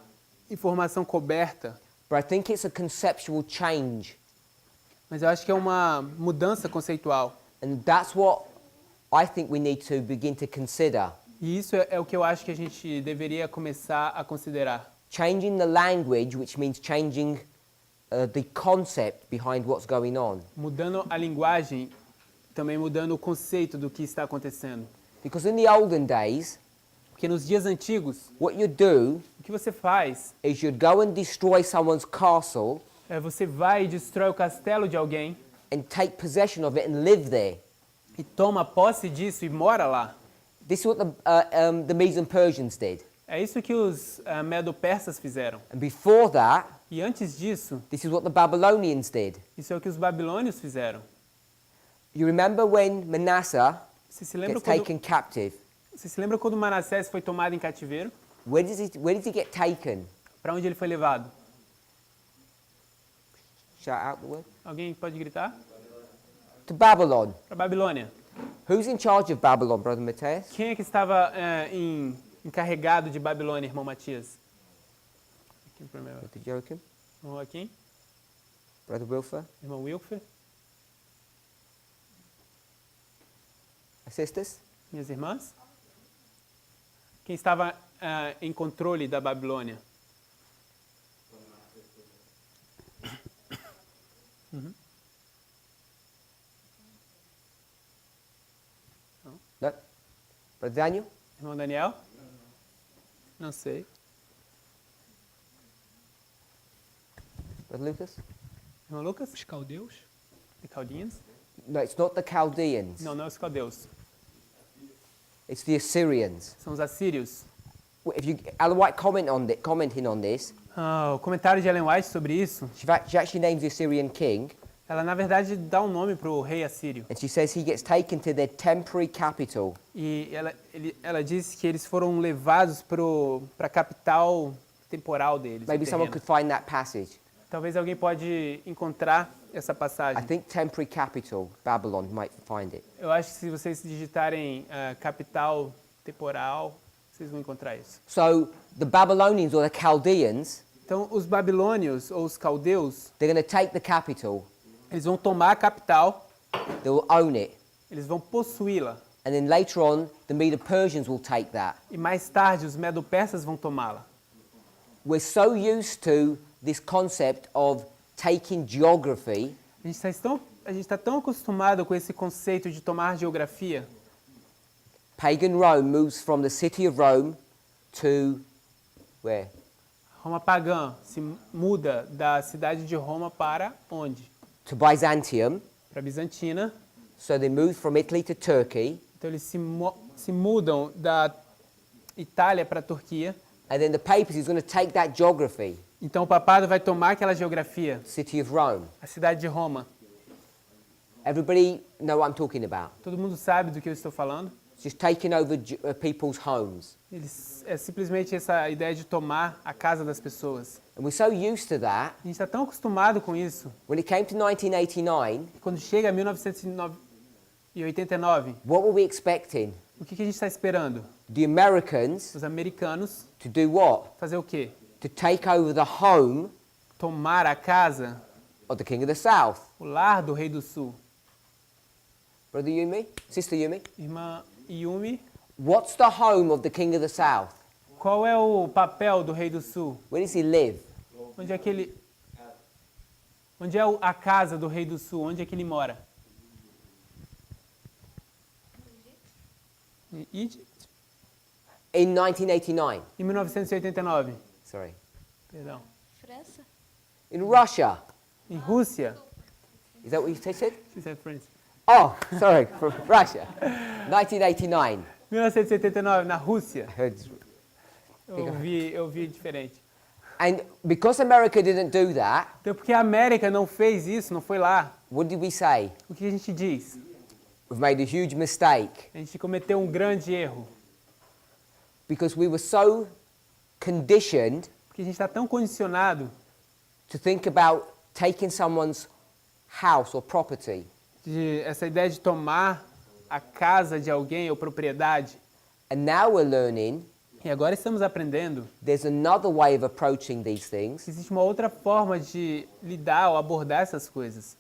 informação coberta, but I think it's a conceptual change. mas eu acho que é uma mudança conceitual. And that's what I think we need to begin to consider. E isso é o que eu acho que a gente deveria começar a considerar. Changing the language, which means changing the concept behind what's going on. Mudando a linguagem, também mudando o conceito do que está acontecendo. Because in the olden days, Porque nos dias antigos, what you'd do o que você faz is you'd go and destroy someone's castle é você vai e destrói o castelo de alguém and take possession of it and live there. e toma posse disso e mora lá. This is what the Medes and Persians did. É isso que os medo-persas fizeram. And before that, E antes disso, this is what the Babylonians did. isso é o que os babilônios fizeram. You remember when Manasseh Você se lembra gets quando, taken captive? você se lembra quando Manassés foi tomado em cativeiro? Where did he get taken? Para onde ele foi levado? Shout out the word. Alguém pode gritar? To Babylon. Para Babilônia. Who's in charge of Babylon, Brother Mateus? Quem é que estava encarregado de Babilônia, irmão Matias? Aqui primeiro. Brother Joachim? Irmão Joaquim? Brother Wilfer? Irmão Wilfer? Sisters? Minhas irmãs? Quem estava em controle da Babilônia? Uhum. No? Brother Daniel? Irmão Daniel? Não sei. Brother Lucas? Irmão Lucas? Os caldeus? The Chaldeans? No, it's not the Chaldeans. Não, não é os caldeus. It's the Assyrians. São os assírios. If you, Ellen White commenting on this, O comentário de Ellen White sobre isso, she actually names the Assyrian king, ela na verdade dá um nome para o rei assírio. and she says he gets taken to their temporary capital. E ela diz que eles foram levados para a capital temporal deles. Maybe do someone terreno. could find that passage. Talvez alguém pode encontrar essa I passagem. think temporary capital, Babylon, might find it. Eu acho que se vocês digitarem capital temporal, vocês vão encontrar isso. So the Babylonians or the Chaldeans, Então, os babilônios ou os caldeus, they're going to take the capital, eles vão tomar a capital, they will own it, eles vão possuí-la. and then later on, the Medo-Persians will take that. E mais tarde, os medo-persas vão tomá-la. We're so used to this concept of taking geography A gente está tão acostumado com esse conceito de tomar geografia. Pagan Rome moves from the city of Rome to where? Roma pagã se muda da cidade de Roma para onde? To Byzantium. Para Bizantina. So they move from Italy to Turkey. Então eles se mudam da Itália para a Turquia. And then the papacy is going to take that geography, Então o papado vai tomar aquela geografia, city of Rome. a cidade de Roma. Everybody know what I'm talking about. Todo mundo sabe do que eu estou falando? It's just taking over people's homes. É simplesmente essa ideia de tomar a casa das pessoas. And we're so used to that. A gente está tão acostumado com isso. When it came to 1989, Que quando chega a 1989, what were we expecting? o que a gente está esperando? The Americans Os americanos to do what? fazer o quê? To take over the home Tomar a casa, of the King of the South. o lar do rei do sul. Brother Yumi? Sister Yumi? Irmã Yumi, What's the home of the King of the South? qual é o papel do rei do sul? Where does he live? Onde é a casa do rei do sul? Onde é que ele mora? Em Egypt? In 1989. Em 1989. Sorry. Perdão. França? In Russia. Em Rússia. Is that what you said? She said France. Oh, sorry, from Russia. 1989. 1979, na Rússia. I heard. Eu vi diferente. And because America didn't do that, Então, porque a América não fez isso, não foi lá, what did we say? o que a gente diz? We've made a huge mistake A gente cometeu um grande erro. because we were so conditioned Porque a gente está tão condicionado to think about taking someone's house or property. de essa ideia de tomar a casa de alguém ou propriedade. And now we're learning E agora estamos aprendendo there's another way of approaching these things, que existe uma outra forma de lidar ou abordar essas coisas.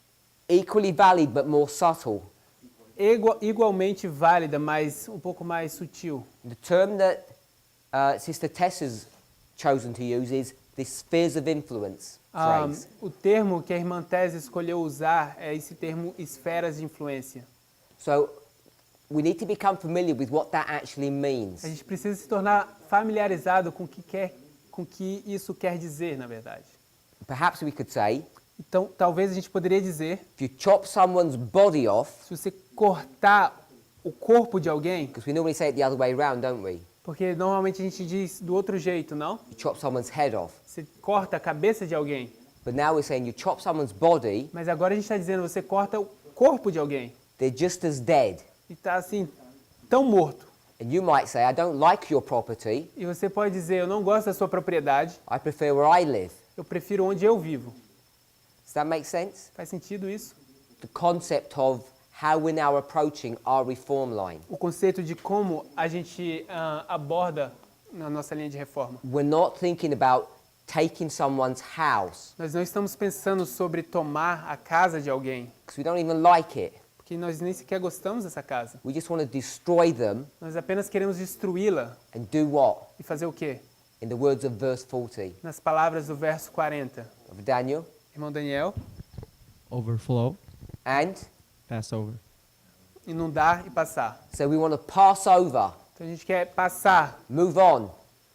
equally valid but more subtle. igualmente válida, mas um pouco mais sutil. The term that Sister Tessa's chosen to use is the spheres of influence phrase. O termo que a irmã Tessa escolheu usar é esse termo esferas de influência. So we need to become familiar with what that actually means. A gente precisa se tornar familiarizado com o que isso quer dizer, na verdade. Perhaps we could say, Então, talvez a gente poderia dizer, if you chop someone's body off, se você cortar o corpo de alguém, because we normally say it the other way around, don't we? porque normalmente a gente diz do outro jeito, não? You chop someone's head off. Você corta a cabeça de alguém. But now we're saying you chop someone's body, Mas agora a gente está dizendo, você corta o corpo de alguém. they're just as dead. E está assim, tão morto. And you might say, I don't like your property, E você pode dizer, eu não gosto da sua propriedade, I prefer where I live. eu prefiro onde eu vivo. Does that make sense? Faz sentido isso? The concept of how we're now approaching our reform line. O conceito de como a gente aborda na nossa linha de reforma. We're not thinking about taking someone's house, Nós não estamos pensando sobre tomar a casa de alguém, because we don't even like it. porque nós nem sequer gostamos dessa casa. We just want to destroy them Nós apenas queremos destruí-la and do what? e fazer o quê? In the words of verse 40 Nas palavras do verso 40. of Daniel, Irmão Daniel, Overflow, and Passover. inundar e passar. so we want to pass over, Então a gente quer passar, move on.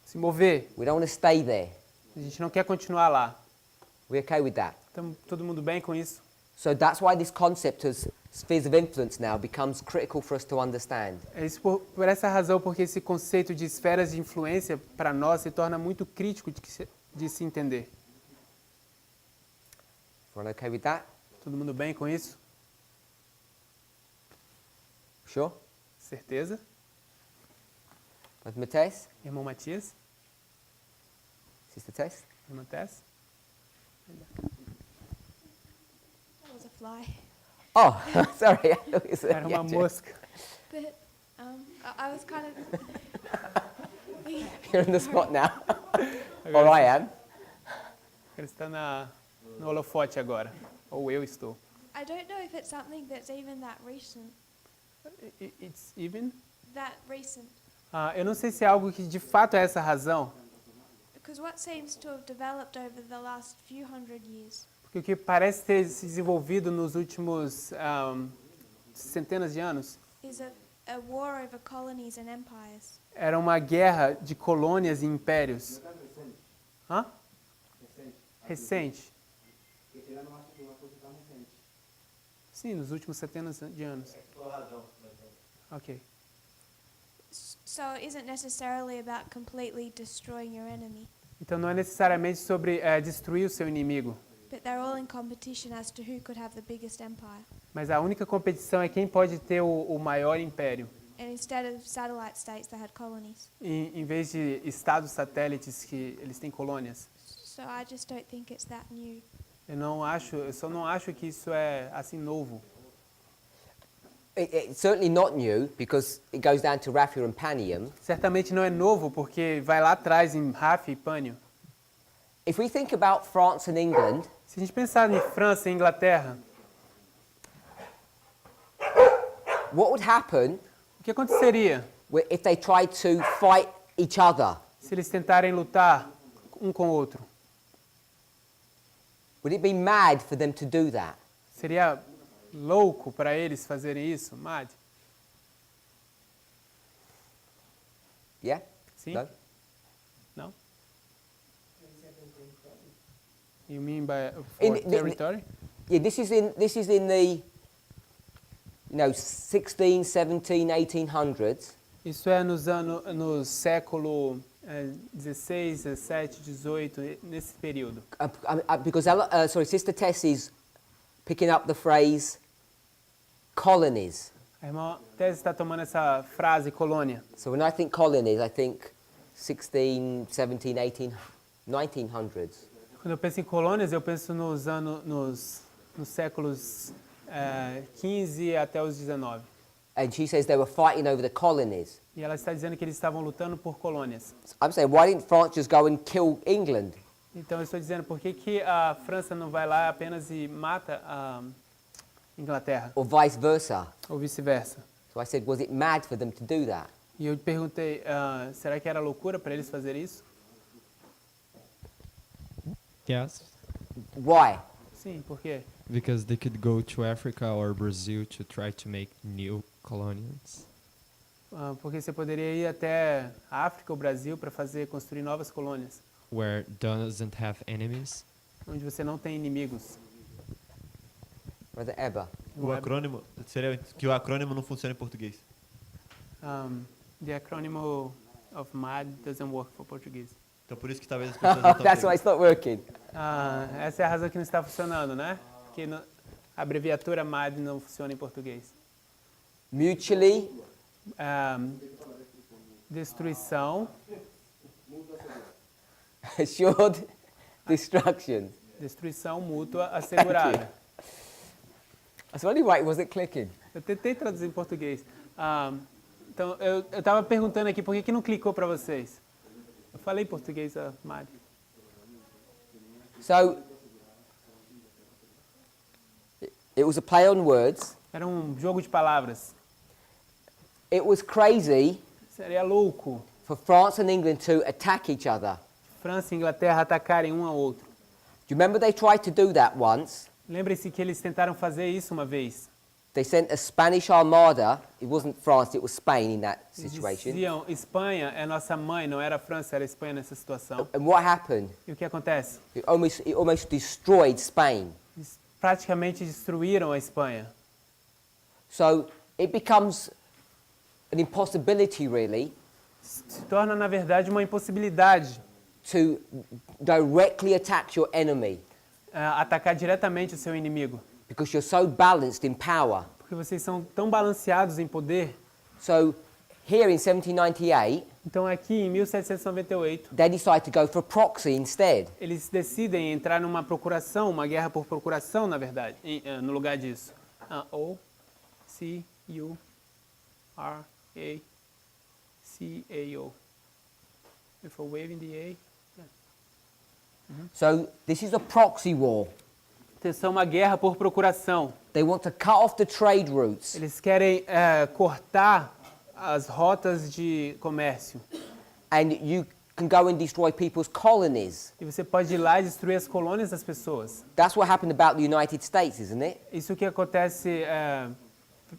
se mover. We don't want to stay there. A gente não quer continuar lá. We're okay with that. Estamos todo mundo bem com isso? So that's why this concept of spheres of influence now becomes critical for us to understand. É isso por essa razão, porque esse conceito de esferas de influência para nós se torna muito crítico de se entender. Everyone okay with that? Todo mundo bem com isso? Sure? Certeza? Brother Matthias? Irmão Matias? Sister Tess? Irmã Tess? That was a fly. Oh, sorry. I thought it was Era uma mosca. But I was kind of. You're on the spot now. Or I am. Ele está no holofote agora. Ou eu estou. I don't know if it's something that's even that recent. It's even? That recent. Eu não sei se é algo que de fato é essa razão. Because what seems to have developed over the last few hundred years Porque o que parece ter se desenvolvido nos últimos centenas de anos is a war over colonies and empires. era uma guerra de colônias e impérios. Hã? Recente. Sim, nos últimos centenas de anos. Ok. So it isn't necessarily about completely destroying your enemy, Então não é necessariamente sobre destruir o seu inimigo, but they're all in competition as to who could have the biggest empire. mas a única competição é quem pode ter o maior império. And instead of satellite states, they had colonies. Em vez de estados satélites que eles têm colônias. So I just don't think it's that new. Eu só não acho que isso é assim novo. It's certainly not new because it goes down to Raphia and Panium. Certamente não é novo porque vai lá atrás em Rafa e Panium. If we think about France and England, Se a gente pensar em França e Inglaterra, what would happen o que aconteceria if they tried to fight each other? se eles tentarem lutar um com o outro? Would it be mad for them to do that? Seria louco para eles fazerem isso, Mad? Yeah? Sim? No? Não? You mean by In- for territory? Yeah, this is in the 16, 17, 1800s. Isso é no século 16, 17, 18, nesse período. Because Sister Tess is picking up the phrase colonies. A irmã Tese está tomando essa frase colônia. So when I think colonies, I think 16, 17, 18, 1900s. Quando eu penso em colônias, eu penso nos séculos 15 até os 19. And she says they were fighting over the colonies. E ela está dizendo que eles estavam lutando por colônias. I'm saying, why didn't France just go and kill England? Então eu estou dizendo, por que a França não vai lá apenas e mata Inglaterra, or vice versa. ou vice-versa. So I said, was it mad for them to do that? E eu perguntei, será que era loucura para eles fazerem isso? Yes, Why? Sim, por quê? because they could go to Africa or Brazil to try to make new colonies. Porque você poderia ir até a África ou Brasil para construir novas colônias, Where doesn't have enemies. onde você não tem inimigos. Brother Ebba. O acrônimo, seria que o acrônimo não funciona em português. The acronym of MAD doesn't work for Portuguese. Então por isso que talvez as pessoas não estão That's why it's not working. Essa é a razão que não está funcionando, né? Que a abreviatura MAD não funciona em português. Mutually Destruição, assured destruction. destruição mútua assegurada. That's the only way it wasn't clicking. Eu tentei traduzir em português. Então, eu estava perguntando aqui por que não clicou para vocês. Eu falei em português, MAD. So, it was a play on words. Era um jogo de palavras. It was crazy Seria louco for France and England to attack each other. França e Inglaterra atacarem um ao outro. Do you remember they tried to do that once? Lembre-se que eles tentaram fazer isso uma vez. They sent a Spanish armada. It wasn't France, it was Spain in that Eles situation. diziam, Espanha é nossa mãe, não era a França, era a Espanha nessa situação. And what happened? E o que acontece? It almost destroyed Spain. Eles praticamente destruíram a Espanha. So it becomes an impossibility, really, Se torna, na verdade, uma impossibilidade to directly attack your enemy atacar diretamente o seu inimigo. because you're so balanced in power. Porque vocês são tão balanceados em poder. So here in 1798, Então, aqui em 1798, they decide to go for proxy instead. eles decidem entrar numa procuração, uma guerra por procuração, na verdade, no lugar disso. O-C-U-R-A-C-A-O. If a wave in the A. So this is a proxy war. Atenção, uma guerra por procuração. They want to cut off the trade routes. Eles querem cortar as rotas de comércio. And you can go and destroy people's colonies. E você pode ir lá e destruir as colônias das pessoas. That's what happened about the United States, isn't it? Isso que acontece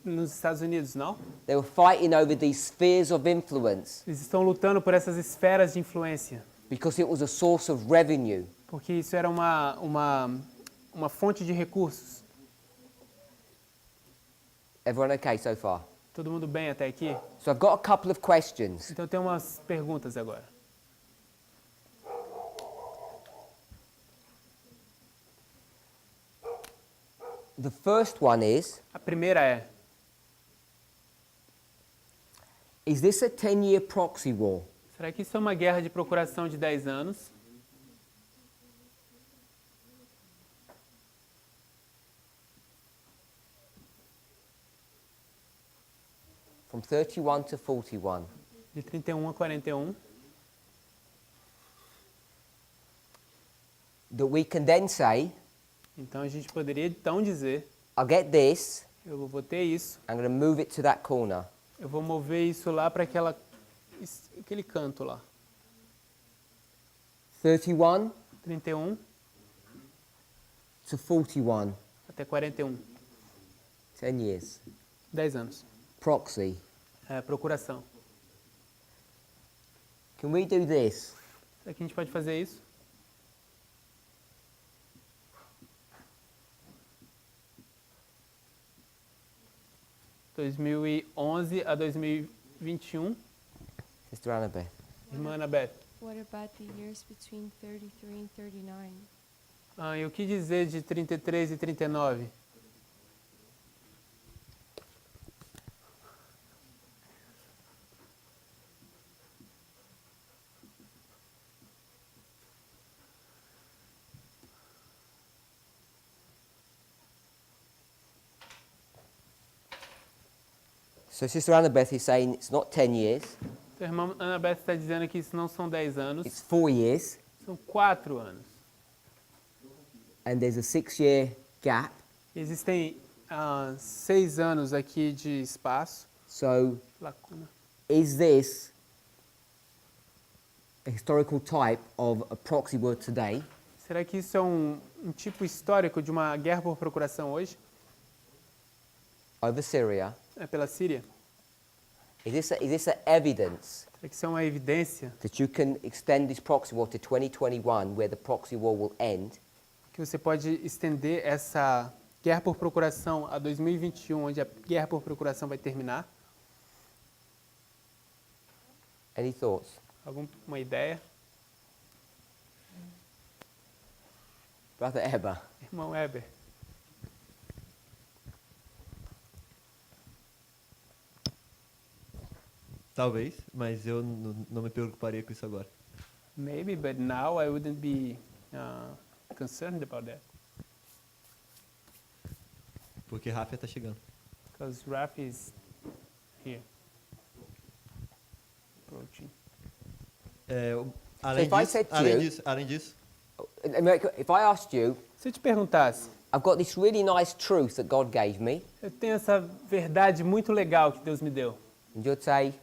nos Estados Unidos, não? They were fighting over these spheres of influence Eles estão lutando por essas esferas de influência. because it was a source of revenue. Porque isso era uma fonte de recursos. Everyone okay so far? Todo mundo bem até aqui? So I've got a couple of questions. Então eu tenho umas perguntas agora. The first one A primeira é: is this a 10-year proxy war? será que isso é uma guerra de procuração de 10 anos? From 31 to 41. De 31 a 41. That we can then say, Então a gente poderia então dizer: I'll get this, eu vou ter isso, I'm going to move it to that corner. eu vou mover isso lá para aquele canto lá. 31 31 to 41. até 41. 10 years. 10 anos. Proxy. Procuração. Can we do this? Será que a gente pode fazer isso? De 2011 a 2021. Sister Annabeth. Irmã Anabeth. What about the years between 33 and 39? E o que dizer de 33 e 39? So Sister Annabeth is saying it's not 10 years, A irmã Anabeth está dizendo que isso não são 10 it's anos, 4 years, são 4 anos. and there's a 6-year gap. Existem 6 anos aqui de espaço. So, Lacuna. is this a historical type of a proxy word today? Será que isso é um tipo histórico de uma guerra por procuração hoje? Over Syria? Pela Síria? Is this a evidence Será que isso é uma evidência that you can extend this proxy war to 2021, where the proxy war will end? que você pode estender essa guerra por procuração a 2021, onde a guerra por procuração vai terminar? Any thoughts? Alguma ideia? Brother Eber? Irmão Weber. Talvez, mas eu não me preocuparia com isso agora. Maybe, but now I wouldn't be concerned about that. Porque Rafa tá chegando. Because Rafi is here. Approaching. So if I said to you- além disso, If I asked you, Se eu te perguntasse, I've got this really nice truth that God gave me, eu tenho essa verdade muito legal que Deus me deu. and you'd say,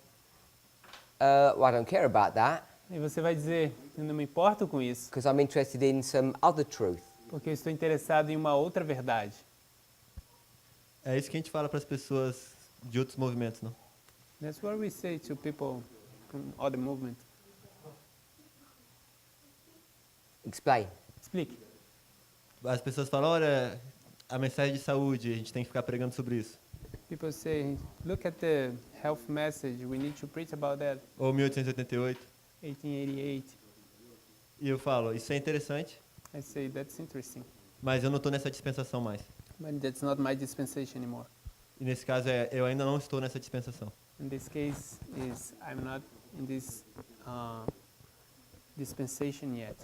well, I don't care about that, E você vai dizer, eu não me importo com isso, because I'm interested in some other truth. porque eu estou interessado em uma outra verdade. é isso que a gente fala para as pessoas de outros movimentos, não? That's what we say to people from other movements. Explain. Explique. As pessoas falam, olha, a mensagem de saúde, a gente tem que ficar pregando sobre isso. People say, look at the health message, we need to preach about that. Ou 1888. 1888. E eu falo, isso é interessante, I say, that's interesting, mas eu não estou nessa dispensação mais. but that's not my dispensation anymore. E nesse caso, eu ainda não estou nessa dispensação. In this case, I'm not in this dispensation yet.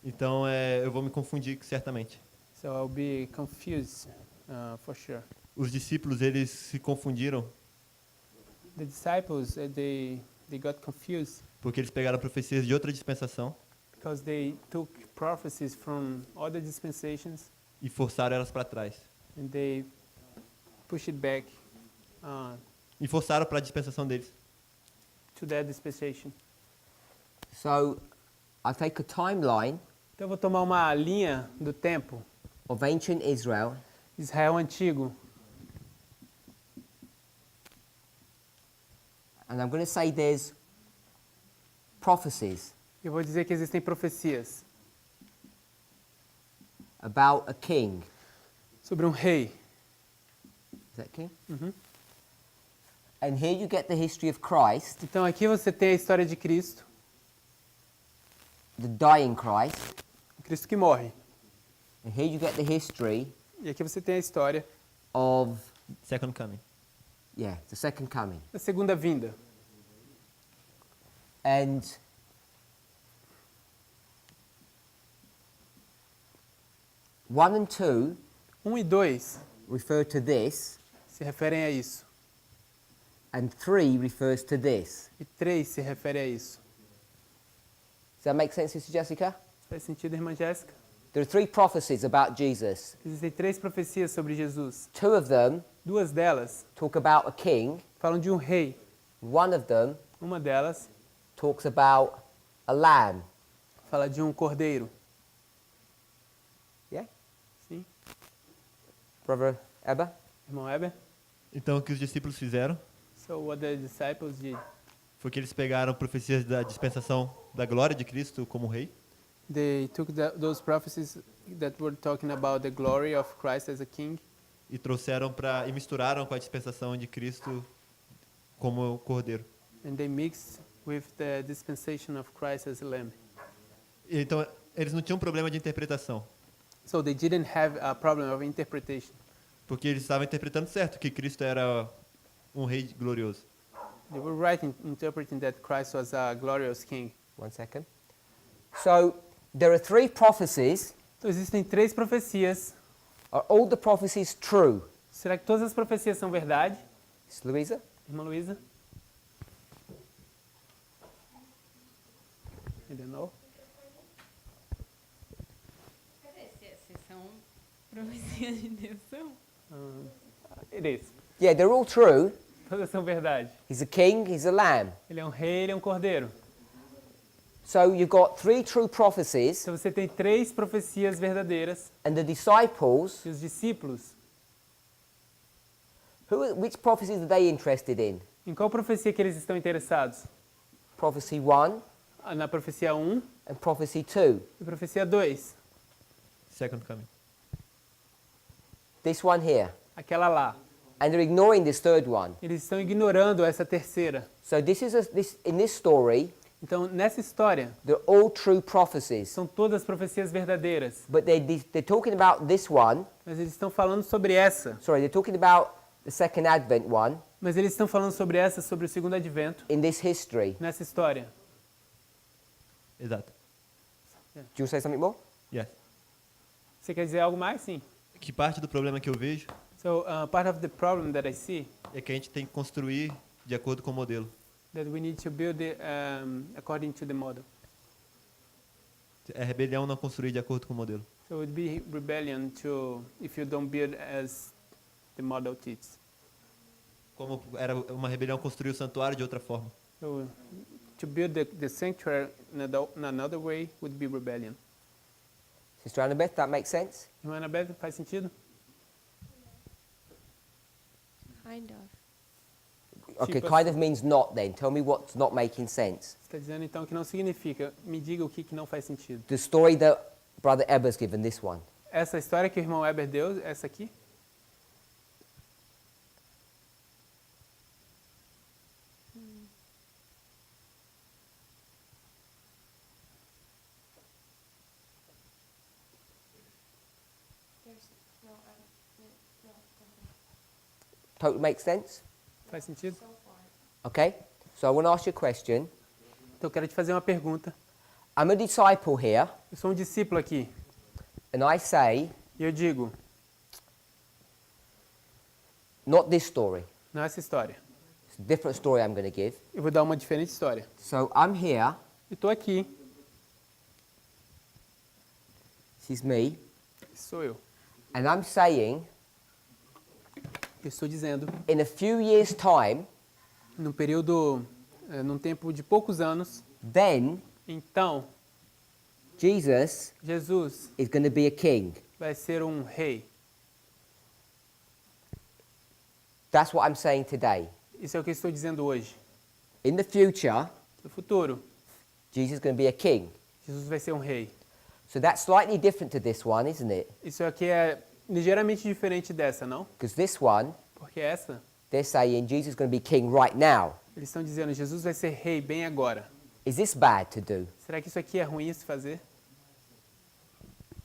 Então, eu vou me confundir certamente. So I'll be confused, for sure. Os discípulos, eles se confundiram The disciples, they got confused porque eles pegaram profecias de outra dispensação because they took prophecies from other dispensations e forçaram elas para trás. and they pushed it back E forçaram para a dispensação deles. to their dispensation. So, I take a timeline Então eu vou tomar uma linha do tempo, of ancient Israel, Israel antigo, and I'm going to say there's prophecies eu vou dizer que existem profecias about a king. sobre um rei. Is that king? Uhum. And here you get the history of Christ, Então aqui você tem a história de Cristo, the dying Christ, Cristo que morre. and here you get the history E aqui você tem a história of, Second coming. the second coming. da segunda vinda. And one and two 1 e 2 refer to this, se referem a isso. and 3 refers to this. E 3 se refere a isso. Does that make sense, Sister Jessica? Faz sentido, irmã Jéssica? There are 3 prophecies about Jesus. Existem 3 profecias sobre Jesus. 2 of them 2 delas talk about a king. falam de um rei. One of them Uma delas talks about a lamb. fala de um cordeiro. Yeah? Sim. Brother Eber? Irmão Weber? Então, o que os discípulos fizeram So what the disciples did, foi que eles pegaram profecias da dispensação da glória de Cristo como rei they took those prophecies that were talking about the glory of Christ as a king e trouxeram e misturaram com a dispensação de Cristo como cordeiro. and they mixed with the dispensation of Christ as a lamb. Então, eles não tinham problema de interpretação, So they didn't have a problem of interpretation. porque eles estavam interpretando certo que Cristo era um rei glorioso. They were right in interpreting that Christ was a glorious king. 1 second. So, there are 3 prophecies. Então existem 3 profecias. Are all the prophecies true? Será que todas as profecias são verdade? Sister Louisa? Irmã Luísa? I don't know. Se são profecias de Deus, são. It is. Yeah, they're all true. Todas são verdade. He's a king, he's a lamb. Ele é um rei, ele é um cordeiro. So you've got 3 true prophecies, Então você tem 3 profecias verdadeiras and the disciples, e os discípulos, which prophecies are they interested in? em qual profecia que eles estão interessados? Prophecy 1 Na profecia 1 and prophecy 2. e profecia 2. Second coming. This one here. Aquela lá. And they're ignoring this third one. Eles estão ignorando essa terceira. So in this story, Então, nessa história, they're all true prophecies. são todas profecias verdadeiras. But they're talking about this one. Mas eles estão falando sobre essa. Sorry, they're talking about the second Advent one Mas eles estão falando sobre essa, sobre o segundo advento, in this history. nessa história. Exato. Do you want to say something more? Yes. Você quer dizer algo mais? Sim. Que parte do problema que eu vejo So, part of the problem that I see é que a gente tem que construir de acordo com o modelo. that we need to build it according to the model. É rebelião não construir de acordo com o modelo. So it would be rebellion to if you don't build as the model teaches. Como era uma rebelião construir o santuário de outra forma. So to build the sanctuary in another way would be rebellion. Sister Annabeth, that makes sense? Irmã Anabeth, faz sentido? Kind of. Okay, Tipo kind of means not then. Tell me what's not making sense. Você está dizendo então que não significa. Me diga o que não faz sentido. The story that Brother Eber's given, this one. Essa história que o irmão Weber deu, essa aqui? Totally makes sense? Faz sentido? Okay? So I want to ask you a question. Então eu quero te fazer uma pergunta. I'm a disciple here, Eu sou um discípulo aqui and I say, e eu digo, not this story. não essa história. It's a different story I'm going to give. Eu vou dar uma diferente história. So I'm here. Eu estou aqui, This is me. esse sou eu. And I'm saying, Eu estou dizendo, in a few years' time, num período, num tempo de poucos anos, then então Jesus Jesus is going to be a king. vai ser um rei. That's what I'm saying today. Isso é o que eu estou dizendo hoje. In the future, No futuro, Jesus is going to be a king. Jesus vai ser um rei. So that's slightly different to this one, isn't it? Isso aqui é ligeiramente diferente dessa, não? Because this one, Porque essa, they're saying Jesus is going to be king right now. eles estão dizendo, Jesus vai ser rei bem agora. Is this bad to do? Será que isso aqui é ruim se fazer?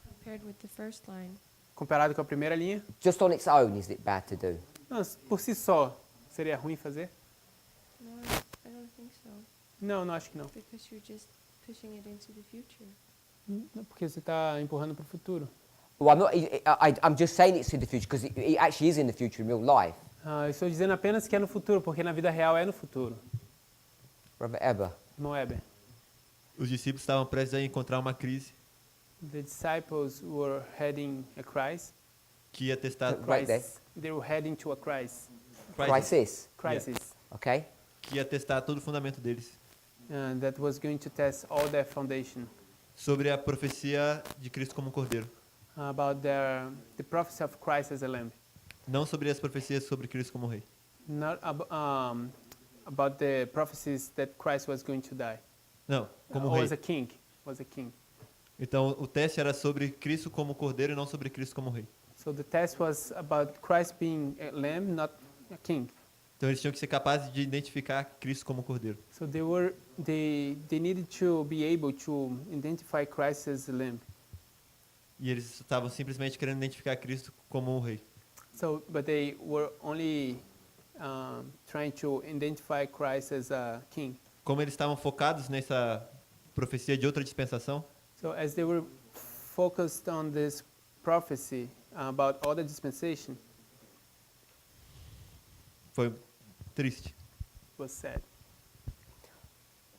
Compared with the first line. Comparado com a primeira linha? Just on its own, is it bad to do? Não, por si só, seria ruim fazer? No, I don't think so. Não, não acho que não. Because you're just pushing it into the future. Não, porque você está empurrando para o futuro. Well, I'm just saying it's in the future because it actually is in the future in real life. Eu estou dizendo apenas que é no futuro, porque na vida real é no futuro. Brother Eber. Irmão Weber, Os discípulos estavam prestes a encontrar uma crise the disciples were heading a crisis. que ia testar, Right there. They were heading to a crisis. Crisis. Crisis. Okay? que ia testar todo o fundamento deles. That was going to test all their foundation. Sobre a profecia de Cristo como um cordeiro. About the prophecy of Christ as a lamb. Não sobre as profecias sobre Cristo como rei. Not about the prophecies that Christ was going to die. Não, como Was a rei. king. Was a king. Então o teste era sobre Cristo como cordeiro e não sobre Cristo como rei. So the test was about Christ being a lamb, not a king. Então eles tinham que ser capazes de identificar Cristo como cordeiro. So they needed to be able to identify Christ as a lamb. E eles estavam simplesmente querendo identificar Cristo como um rei. So, but they were only trying to identify Christ as a king. Como eles estavam focados nessa profecia de outra dispensação, So as they were focused on this prophecy about other dispensation, foi triste. it was sad.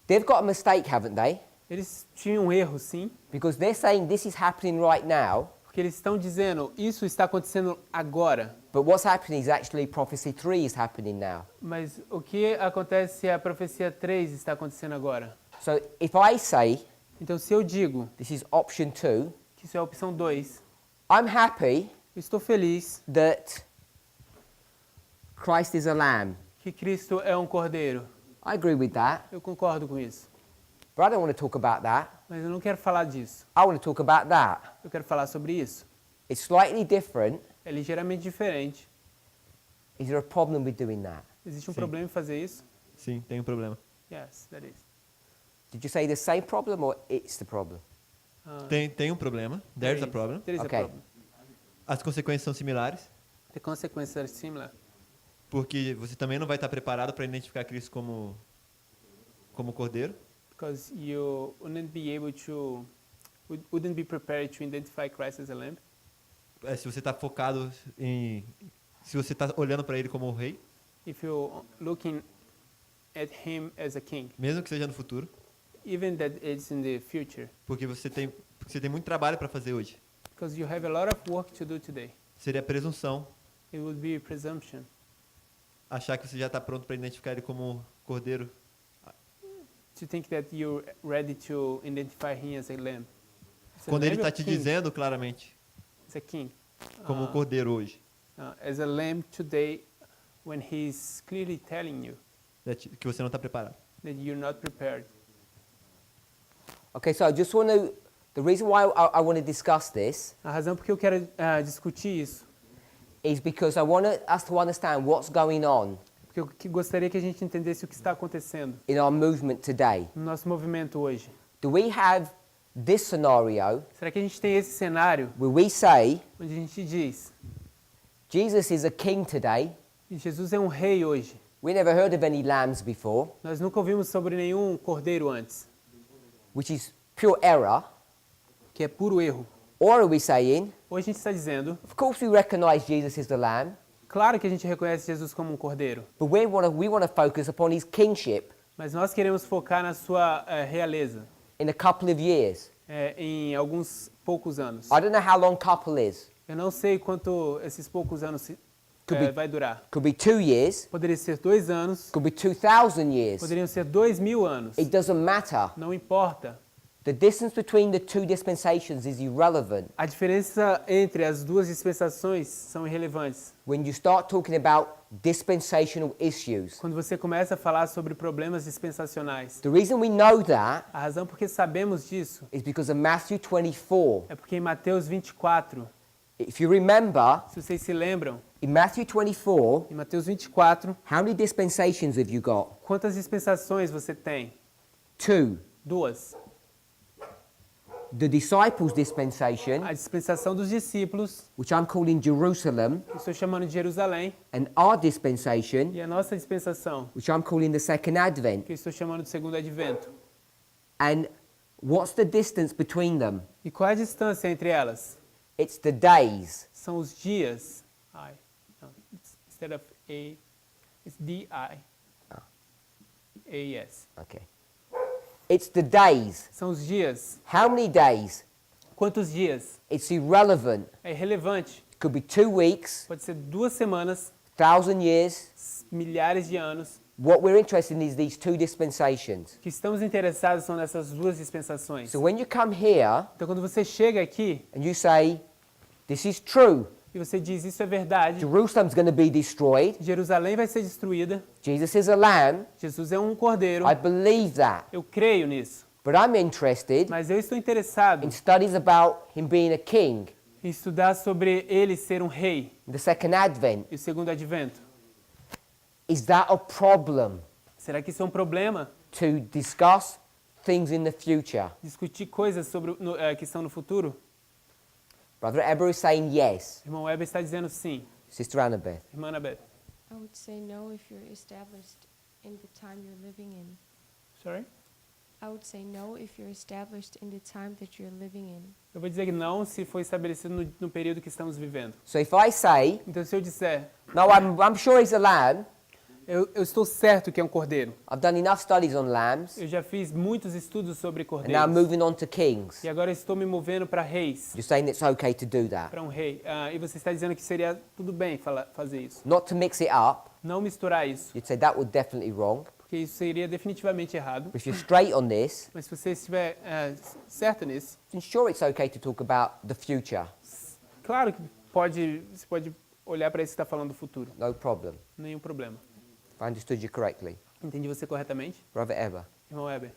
They've got a mistake, haven't they? Eles tinham um erro, sim, Because they're saying this is happening right now, porque Porque eles estão dizendo, isso está acontecendo agora. But what's happening is actually prophecy 3 is happening now. Mas o que acontece se a profecia 3 está acontecendo agora? So if I say, Então, se eu digo this is option 2, que isso é a opção 2, I'm happy eu estou feliz that Christ is a lamb. que Cristo é um cordeiro. I agree with that, Eu concordo com isso. but I don't want to talk about that. Mas eu não quero falar disso. I want to talk about that. Eu quero falar sobre isso. It's slightly different. É ligeiramente diferente. Is there a problem with doing that? Existe um Sim. problema em fazer isso? Sim, tem um problema. Yes, that is. Did you say the same problem or it's the problem? Tem um problema. There's a problem. There is Okay. a problem. As consequências são similares, The consequences are similar. porque você também não vai estar preparado para identificar Cristo como cordeiro. Because you wouldn't be prepared to identify Christ as a lamb. Se você está focado se você está olhando para ele como o rei, If you're looking at him as a king, mesmo que seja no futuro, even that it's in the future, porque você tem muito trabalho para fazer hoje. because you have a lot of work to do today. Seria presunção It would be presumption achar que você já está pronto para identificar ele como cordeiro. to think that you're ready to identify him as a lamb. It's a Quando ele lamb está or te king? dizendo claramente It's a king. como cordeiro hoje, As a lamb today, when he's clearly telling you que você não está preparado. that you're not prepared. Okay, so I just want to, the reason why I want to discuss this A razão por que eu quero discutir isso, is because I want us to understand what's going on porque eu gostaria que a gente entendesse o que está acontecendo in our movement today. no nosso movimento hoje. Do we have this scenario Será que a gente tem esse cenário where we say, onde a gente diz Jesus is a king today? que Jesus é um rei hoje? We never heard of any lambs before, Nós nunca ouvimos sobre nenhum cordeiro antes, which is pure error. que é puro erro. Or are we saying, Hoje a gente está dizendo, of course we recognize Jesus as the lamb, claro que a gente reconhece Jesus como um cordeiro, but we want to focus upon his kingship mas nós queremos focar na sua realeza in a couple of years. em alguns poucos anos. I don't know how long couple is. Eu não sei quanto esses poucos anos vai durar. Could be 2 years, Poderia ser 2 anos, could be 2,000 years. poderiam ser 2000 anos. It doesn't matter. Não importa. The distance between the two dispensations is irrelevant. A diferença entre as duas dispensações são irrelevantes. When you start talking about dispensational issues, Quando você começa a falar sobre problemas dispensacionais. the reason we know that A razão por que sabemos disso is because of Matthew 24. é porque em Mateus 24, If you remember, se vocês se lembram, in Matthew 24, em Mateus 24, how many dispensations have you got? quantas dispensações você tem? 2. 2. The disciples' dispensation, A dispensação dos discípulos, which I'm calling Jerusalem, que eu estou chamando de Jerusalém, and our dispensation, e a nossa dispensação, which I'm calling the second advent. que eu estou chamando de segundo advento. And what's the distance between them? E qual é a distância entre elas? It's the days. São os dias. Instead of A, it's D-I. A-S. Okay. It's the days. São os dias. How many days? Quantos dias? It's irrelevant. É irrelevante. It could be 2 weeks, Pode ser 2 semanas, 1,000 years. milhares de anos. What we're interested in is these two dispensations. O que estamos interessados são nessas duas dispensações. So when you come here Então, quando você chega aqui and you say, this is true, e você diz isso é verdade, Jerusalem's going to be destroyed, Jerusalém vai ser destruída, Jesus is a lamb, Jesus é um cordeiro, I believe that. eu creio nisso. But I'm interested Mas eu estou interessado in studies about him being a king, em estudar sobre ele ser um rei the second advent. e o segundo advento. Is that a problem Será que isso é um problema? to discuss things in the future? Discutir coisas sobre que estão no futuro? Brother Eber is saying yes. Irmão Weber está dizendo sim. Sister Annabeth. Irmã Anabeth. I would say no if you're established in the time you're living in. Sorry? I would say no if you're established in the time that you're living in. Eu vou dizer que não se foi estabelecido no período que estamos vivendo. So if I say, Então, se eu disser, no, I'm sure he's a lamb, Eu estou certo que é um cordeiro. I've done enough studies on lambs, Eu já fiz muitos estudos sobre and now cordeiros. I'm moving on to kings. E agora estou me movendo para reis, You're saying it's okay to do that. para um rei. E você está dizendo que seria tudo bem fazer isso. Not to mix it up. Não misturar isso, You'd say that would definitely wrong. porque isso seria definitivamente errado. But if you're straight on this, Mas se você estiver certo nisso, then sure it's okay to talk about the future. claro que você pode olhar para isso que está falando do futuro. No problem. Nenhum problema. If I understood you correctly. Entendi você corretamente? Brother Eber. Irmão Weber.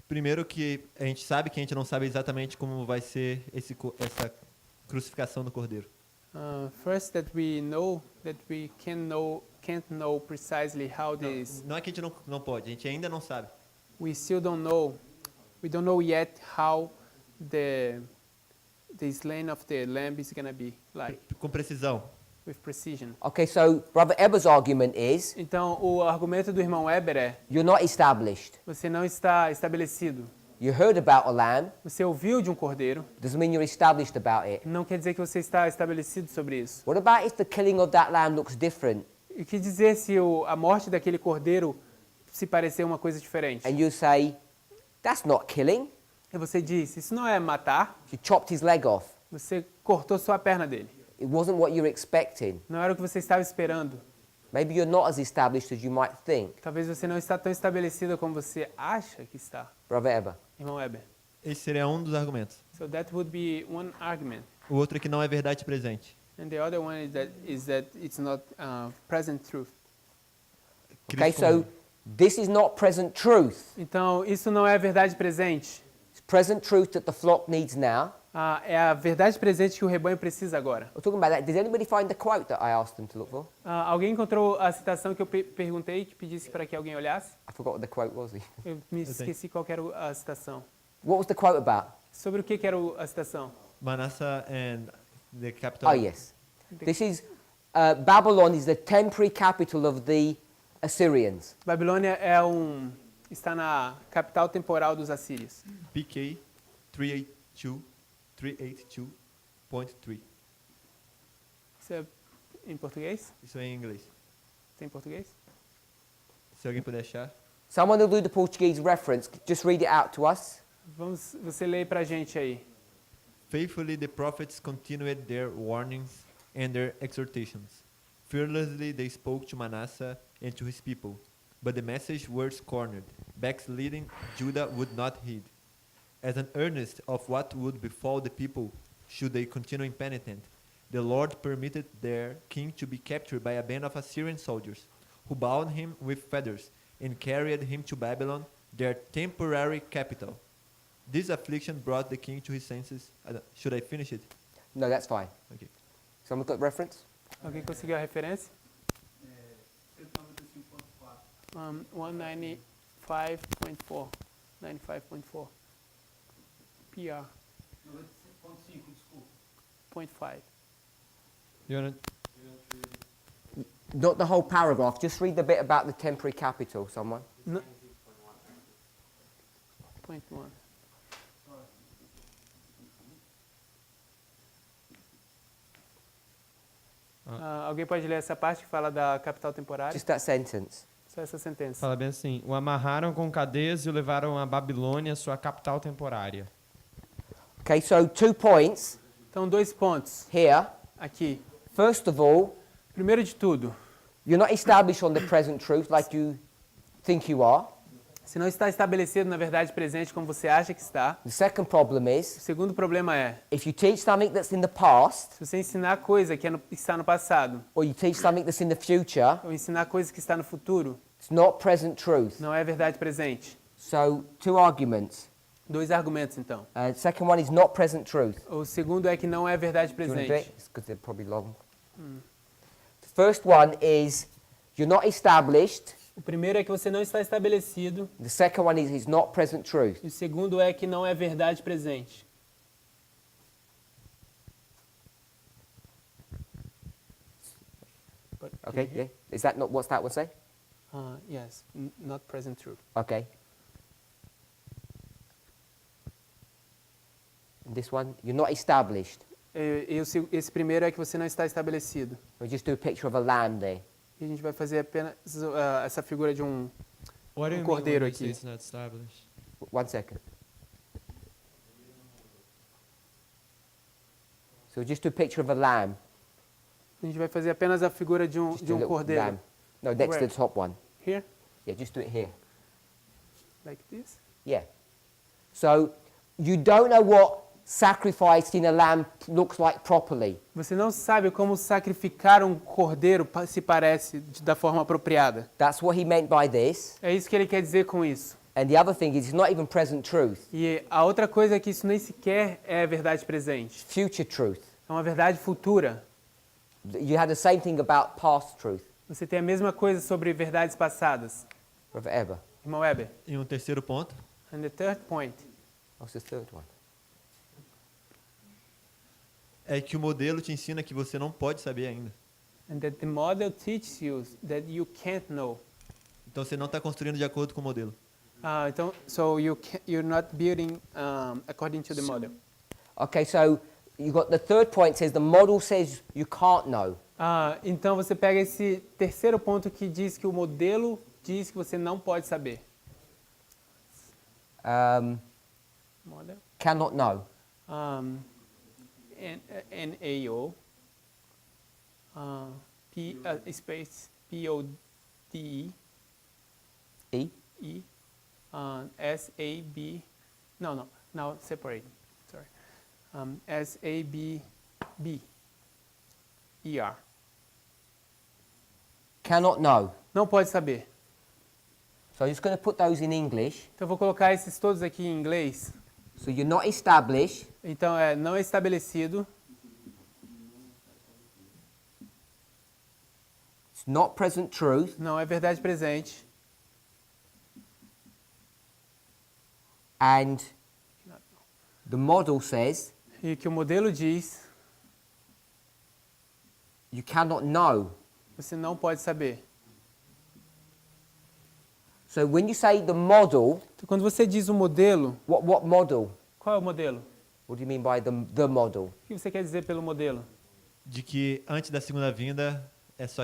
Primeiro que a gente sabe que a gente não sabe exatamente como vai ser essa crucificação do cordeiro. First, that we can't know precisely how this. Não é que a gente não pode, a gente ainda não sabe. We still don't know. We don't know yet how the slaying of the lamb is gonna be like. Com precisão. With precision. Okay, so Brother Eber's argument is Então, o argumento do irmão Weber é: you're not established. você não está estabelecido. You heard about a lamb, Você ouviu de um cordeiro, doesn't mean you're established about it. não quer dizer que você está estabelecido sobre isso. What about if the killing of that lamb looks different? E o que dizer se a morte daquele cordeiro se parecer uma coisa diferente? And you say, that's not killing. E você diz: isso não é matar, You chopped his leg off. você cortou só a perna dele. It wasn't what you were expecting. Não era o que você estava esperando. Maybe you're not as established as you might think. Talvez você não está tão estabelecida como você acha que está. Brother Eber. Irmão Weber. Esse seria um dos argumentos. So that would be one argument. O outro é que não é verdade presente. And the other one is that it's not present truth. Okay, so this is not present truth. Então, isso não é a verdade presente. It's present truth that the flock needs now. É a verdade presente que o rebanho precisa agora. We're talking about that. Did anybody find the quote that I asked them to look for? Alguém encontrou a citação que eu perguntei, que pedisse para que alguém olhasse? I forgot what the quote was. Eu me esqueci qual que era a citação. What was the quote about? Sobre o que era a citação? Manasseh and the capital. Oh, yes. This is, Babylon is the temporary capital of the Assyrians. Babilônia está na capital temporal dos assírios. PK 382.3. Isso é em português? Isso é em inglês. Tem em português? Se alguém puder achar. Someone will do the Portuguese reference. Just read it out to us. Você lê pra gente aí. Faithfully the prophets continued their warnings and their exhortations. Fearlessly they spoke to Manasseh and to his people. But the message was cornered. Backsliding Judah would not heed. As an earnest of what would befall the people should they continue impenitent, the Lord permitted their king to be captured by a band of Assyrian soldiers, who bound him with fetters and carried him to Babylon, their temporary capital. This affliction brought the king to his senses. Should I finish it? No, that's fine. Okay. Someone got reference? Alguém conseguiu a referência? 195.4. 95.4. PR. 0.5. You wanna Not the whole paragraph. Just read the bit about the temporary capital, someone. No. 0.1. Alguém pode ler essa parte que fala da capital temporária? Just that sentence. Só essa sentença. Fala bem assim: o amarraram com cadeias e o levaram a Babilônia, sua capital temporária. Okay, so 2 points Então, 2 pontos here. aqui. First of all, Primeiro de tudo, you're not established on the present truth like you think you are. se não está estabelecido na verdade presente como você acha que está. The second problem O is, segundo problema é, if you teach something that's in the past, se você ensinar coisa que está no passado, or you teach something that's in the future, ou ensinar coisa que está no futuro, it's not present truth. não é verdade presente. So, 2 arguments. 2 argumentos, então. The second one is not present truth. O segundo é que não é verdade Do you want to do it? presente. It's because they're probably long. The first one is, you're not established. O primeiro é que você não está estabelecido. The second one is, it's not present truth. E o segundo é que não é verdade presente. Okay, yeah. Is that not, what's that one say? Yes, not present truth. Okay. And this one, you're not established. Esse primeiro é que você não está estabelecido. We just do a picture of a lamb there. E a gente vai fazer apenas essa figura de um What do you mean when cordeiro you say aqui. it's not established? 1 second. So just do a picture of a lamb. A gente vai fazer apenas a figura de Just de a um little cordeiro. lamb. No, next to Where? the top one. Here, Yeah, just do it here. like this. Yeah. So you don't know what sacrificing a lamb looks like properly. Você não sabe como sacrificar um cordeiro se parece da forma apropriada. That's what he meant by this. É isso que ele quer dizer com isso. And the other thing is it's not even present truth. E a outra coisa é que isso nem sequer é verdade presente. Future truth. É uma verdade futura. You had the same thing about past truth. Você tem a mesma coisa sobre verdades passadas. Brother Eber. Irmão Weber. E um terceiro ponto, And the third point What's the third one? é que o modelo te ensina que você não pode saber ainda. and that the model teaches you that you can't know. Então você não está construindo de acordo com o modelo. Então, so you're not building according to the model. Okay, so you got the third point says the model says you can't know. Então você pega esse terceiro ponto que diz que o modelo diz que você não pode saber. Model. Cannot know. N-A-O space P-O-D-E E. E S-A-B no, now separate. Sorry. S-A-B-B-E-R. Cannot know. Não pode saber. So I'm just going to put those in English. Então eu vou colocar esses todos aqui em inglês. So you're not established. Então não é estabelecido. It's not present truth. Não é verdade presente. And the model says E que o modelo diz, you cannot know. você não pode saber. So when you say the model, Então, quando você diz o modelo, what model? qual é o modelo? What do you mean by the model? O que você quer dizer pelo modelo? De que antes da segunda vinda, é só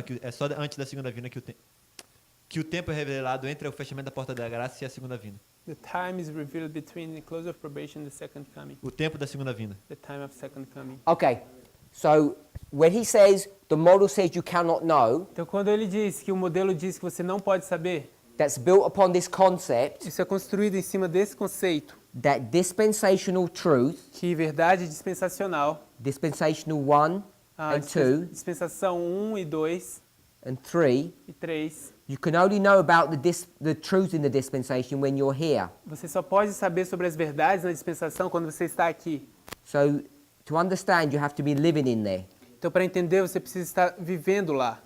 antes da segunda vinda que o tempo é revelado entre o fechamento da porta da graça e a segunda vinda. The time is revealed between the close of probation and the second coming. O tempo da segunda vinda. The time of second coming. Okay. So when he says the model says you cannot know, Então, quando ele diz que o modelo diz que você não pode saber, that's built upon this concept isso é construído em cima desse conceito, that dispensational truth, que verdade dispensacional, dispensational 1 and 2 dispensação 1 e 2 and 3, e 3, you can only know about the truth in the dispensation when you're here. você só pode saber sobre as verdades na dispensação quando você está aqui. So to understand, you have to be living in there. Então, para entender, você precisa estar vivendo lá.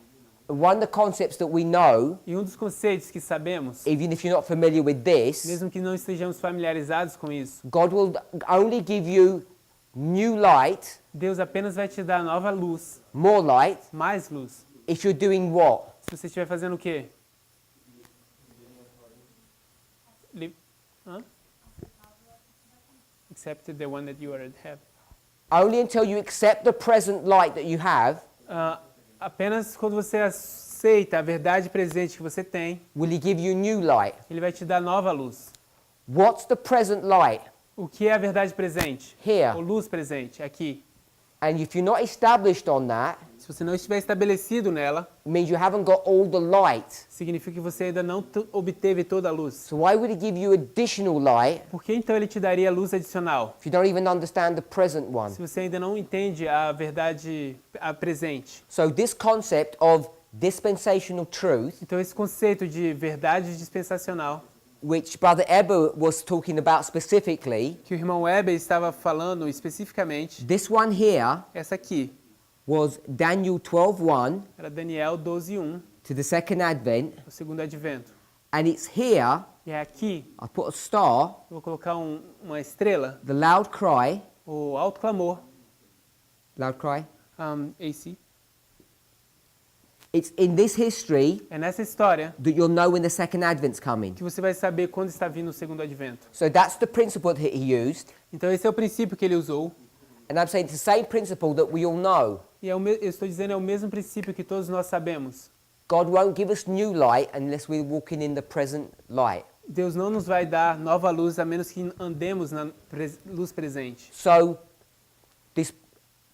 One of the concepts that we know, E um dos conceitos que sabemos, even if you're not familiar with this, mesmo que não estejamos familiarizados com isso, God will only give you new light, Deus apenas vai te dar nova luz, more light, mais luz. if you're doing what? Se você estiver fazendo o quê? Except the one that you already have. Only until you accept the present light that you have, Apenas quando você aceita a verdade presente que você tem, will He give you new light. Ele vai te dar nova luz. What's the present light? O que é a verdade presente? Here. Ou luz presente, aqui. And if you're not established on that, Se você não estiver estabelecido nela, it means you haven't got all the light. significa que você ainda não obteve toda a luz. So why would He give you additional light Por que então Ele te daria luz adicional? if you don't even understand the present one? Se você ainda não entende a verdade presente. So this concept of dispensational truth, Então esse conceito de verdade dispensacional, which Brother Eber was talking about specifically, que o irmão Weber estava falando especificamente, this one here essa aqui, was Daniel 12:1 era Daniel 12:1, to the second advent, o segundo advento. and it's here, E é aqui, I put a star, eu vou colocar uma estrela, the loud cry, o alto clamor, loud cry, AC. it's in this history É nessa história that you'll know when the second advent's coming. que você vai saber quando está vindo o segundo advento. So that's the principle that he used, Então esse é o princípio que ele usou. and I'm saying it's the same principle that we all know. E eu estou dizendo é o mesmo princípio que todos nós sabemos. God won't give us new light unless we're walking in the present light. Deus não nos vai dar nova luz a menos que andemos na luz presente. So, this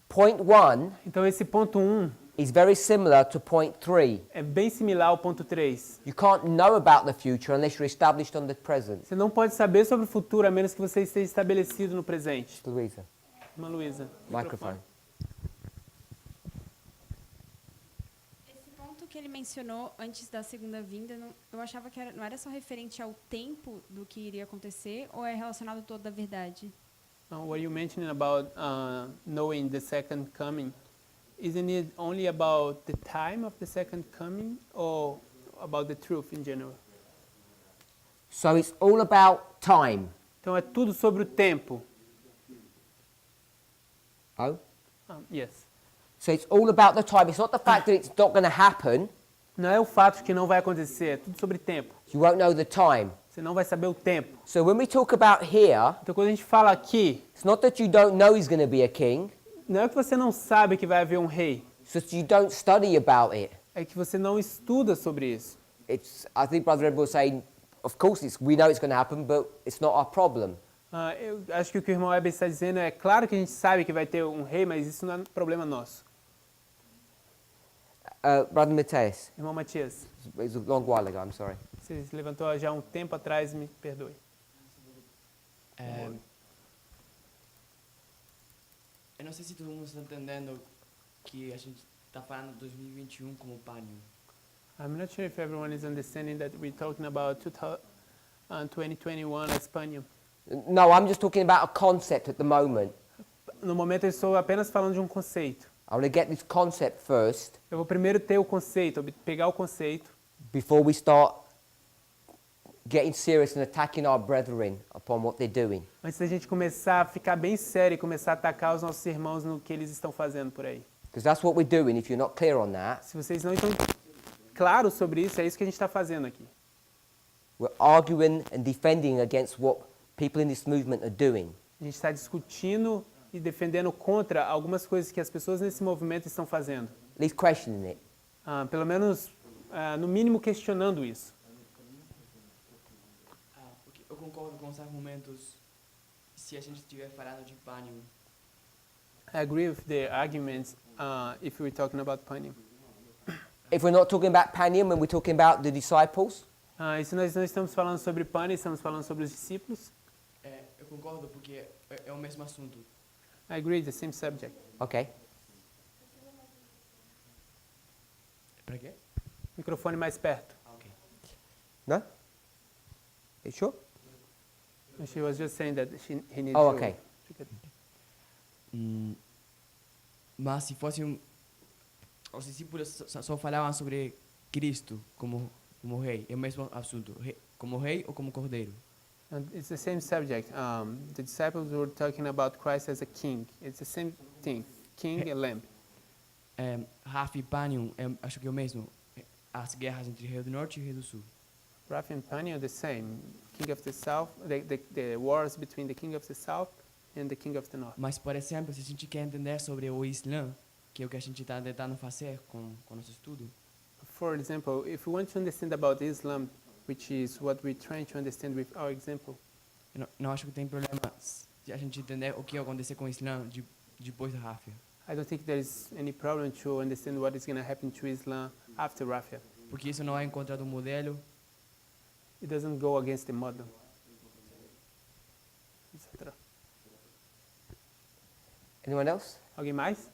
point 1 Então esse ponto 1 is very similar to point 3. é bem similar ao ponto 3. You can't know about the future unless you're established on the present. Você não pode saber sobre o futuro a menos que você esteja estabelecido no presente. Louisa, Irmã Luísa. microphone. Esse ponto que ele mencionou antes da segunda vinda, eu achava que não era só referente ao tempo do que iria acontecer, ou é relacionado a toda a verdade? What you mentioning about knowing the second coming, isn't it only about the time of the second coming or about the truth in general? So it's all about time. Então é tudo sobre o tempo. Oh? Yes. So it's all about the time. It's not the fact that it's not going to happen. Não é o fato que não vai acontecer, é tudo sobre tempo. You won't know the time. Você não vai saber o tempo. So when we talk about here, Então quando a gente fala aqui, it's not that you don't know he's going to be a king. não é que você não sabe que vai haver um rei. It's that you don't study about it. É que você não estuda sobre isso. I think Brother Ed was saying, of course, we know it's going to happen, but it's not our problem. Eu acho que o que o irmão Weber está dizendo é claro que a gente sabe que vai ter um rei, mas isso não é problema nosso. Brother Mateus, Irmão Matias, it was a long while ago, I'm sorry. você se levantou já há um tempo atrás, me perdoe. Eu não sei se todo mundo está entendendo que a gente está falando de 2021 como Panium. I'm not sure if everyone is understanding that we're talking about 2021 as Panium. No, I'm just talking about a concept at the moment. No momento eu estou apenas falando de um conceito. I want to get this concept first Eu vou primeiro ter o conceito, pegar o conceito, before we start getting serious and attacking our brethren upon what they're doing. antes da gente começar a ficar bem sério e começar a atacar os nossos irmãos no que eles estão fazendo por aí. Because that's what we're doing. If you're not clear on that, Se vocês não estão claros sobre isso, é isso que a gente está fazendo aqui. we're arguing and defending against what people in this movement are doing. A gente está discutindo e defendendo contra algumas coisas que as pessoas nesse movimento estão fazendo. At least questioning it. Pelo menos, no mínimo, questionando isso. Porque eu concordo com os argumentos se a gente estiver falando de Panium. I agree with the arguments if we're talking about Panium. If we're not talking about Panium and we're talking about the disciples, E se nós não estamos falando sobre Panium, estamos falando sobre os discípulos, Eu concordo porque é o mesmo assunto. I agree, the same subject. okay. Para quê? Microfone mais perto. Ok. No? Are you sure? She was just saying that he needs Oh, to... okay. Mas se fosse os discípulos só falavam sobre Cristo como rei, é o mesmo assunto, como rei ou como cordeiro. And it's the same subject. The disciples were talking about Christ as a king. It's the same thing, king and lamb. Raf e Panium, acho que é o mesmo. As guerras entre Rei do Norte e Rei do Sul. Rapha and Panium are the same. King of the south, the wars between the king of the south and the king of the north. Mas, por exemplo, se a gente quer entender sobre o Islã, que é o que a gente está tentando fazer com o nosso estudo, For example, if we want to understand about Islam, which is what we're trying to understand with our example, eu não acho que tem problema se a gente entender o que vai acontecer com o Islã depois da Ráfia. I don't think there is any problem to understand what is going to happen to Islam after Rafia. Porque isso não é encontrado um modelo. It doesn't go against the model, etc. Anyone else? Alguém mais?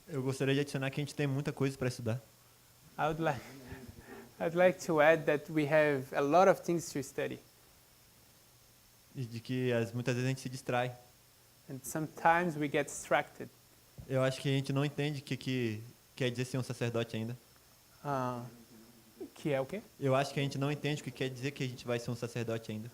Eu gostaria de adicionar que a gente tem muita coisa para estudar. I'd like to add that we have a lot of things to study. E de que muitas vezes a gente se distrai. And sometimes we get distracted. Eu acho que a gente não entende o que quer dizer ser um sacerdote ainda. Que é o quê? Eu acho que a gente não entende o que quer dizer que a gente vai ser um sacerdote ainda.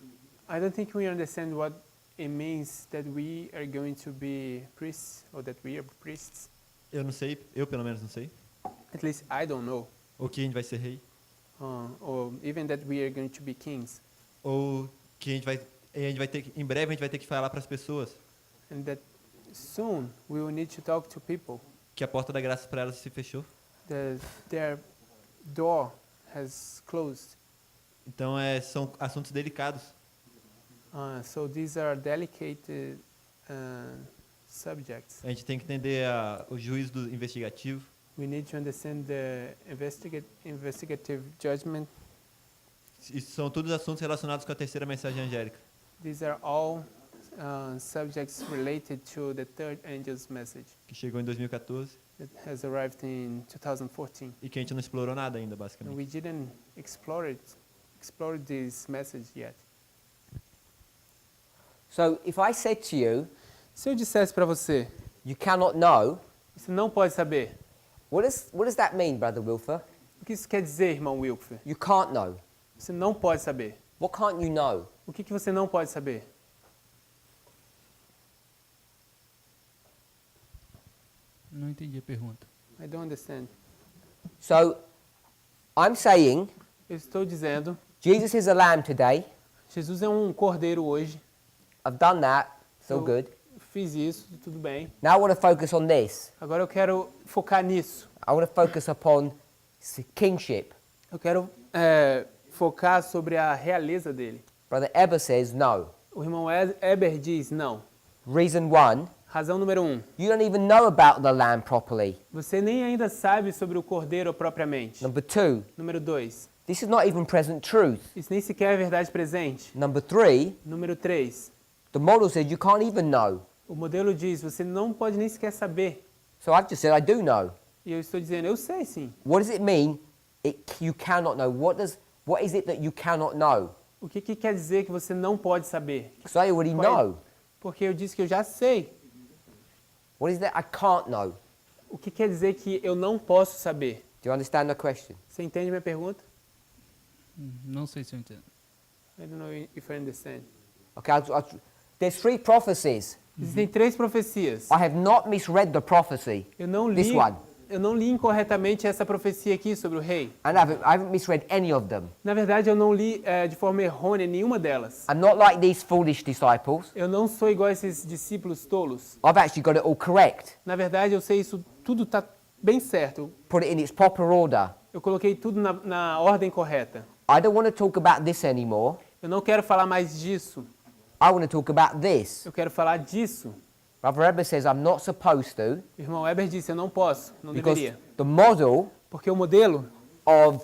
I don't think we understand what it means that we are going to be priests or that we are priests. Eu não sei, eu pelo menos não sei. At least I don't know. Ou que a gente vai ser rei. Or even that we are going to be kings. Ou que a gente vai ter, em breve a gente vai ter que falar para as pessoas. And that soon we will need to talk to people. que a porta da graça para elas se fechou. Their door has closed. Então são assuntos delicados. So these are delicate subjects. A gente tem que entender o juízo investigativo. We need to understand the investigative judgment. Isso são todos assuntos relacionados com a terceira mensagem angélica. These are all subjects related to the third angel's message Que chegou em 2014 that has arrived in 2014. e que a gente não explorou nada ainda, And basicamente. we didn't explore this message yet. So if I said to you, Se eu dissesse para você, you cannot know, você não pode saber. what does that mean, Brother Wilfer? O que isso quer dizer, irmão Wilfer? You can't know. Você não pode saber. What can't you know? O que você não pode saber? Não entendi a pergunta. I don't understand. So I'm saying Eu estou dizendo, Jesus is a lamb today. Jesus é um cordeiro hoje. I've done that. So Eu good. Fiz isso, tudo bem. Now I want to focus on this. Agora eu quero focar nisso. I want to focus upon kingship. Eu quero focar sobre a realeza dele. Brother Eber says no. O irmão Eber diz não. Reason one, Razão número 1. you don't even know about the lamb properly. Você nem ainda sabe sobre o cordeiro propriamente. Number two, Número 2. this is not even present truth. Isso nem sequer é verdade presente. Number three, Número 3. the model says you can't even know. O modelo diz, você não pode nem sequer saber. So I've just said I do know. E eu estou dizendo, eu sei sim. What does it mean? You cannot know. What is it that you cannot know? O que quer dizer que você não pode saber? Because I already Qual é? know. Porque eu disse que eu já sei. What is that I can't know? O que quer dizer que eu não posso saber? Do you understand the question? Você entende minha pergunta? Não sei se eu entendo. I don't know if I understand. Okay, there's 3 prophecies. Existem 3 profecias. I have not misread the prophecy. Eu não This li, one. eu não li incorretamente essa profecia aqui sobre o rei. And I haven't misread any of them. Na verdade, eu não li de forma errônea nenhuma delas. I'm not like these foolish disciples. Eu não sou igual a esses discípulos tolos. I've actually got it all correct. Na verdade, eu sei isso tudo está bem certo. Put it in its proper order. Eu coloquei tudo na ordem correta. I don't want to talk about this anymore. Eu não quero falar mais disso. I want to talk about this. Eu quero falar disso. Brother Eber says I'm not supposed to O irmão Weber disse, eu não posso, não because deveria. the model Porque o modelo of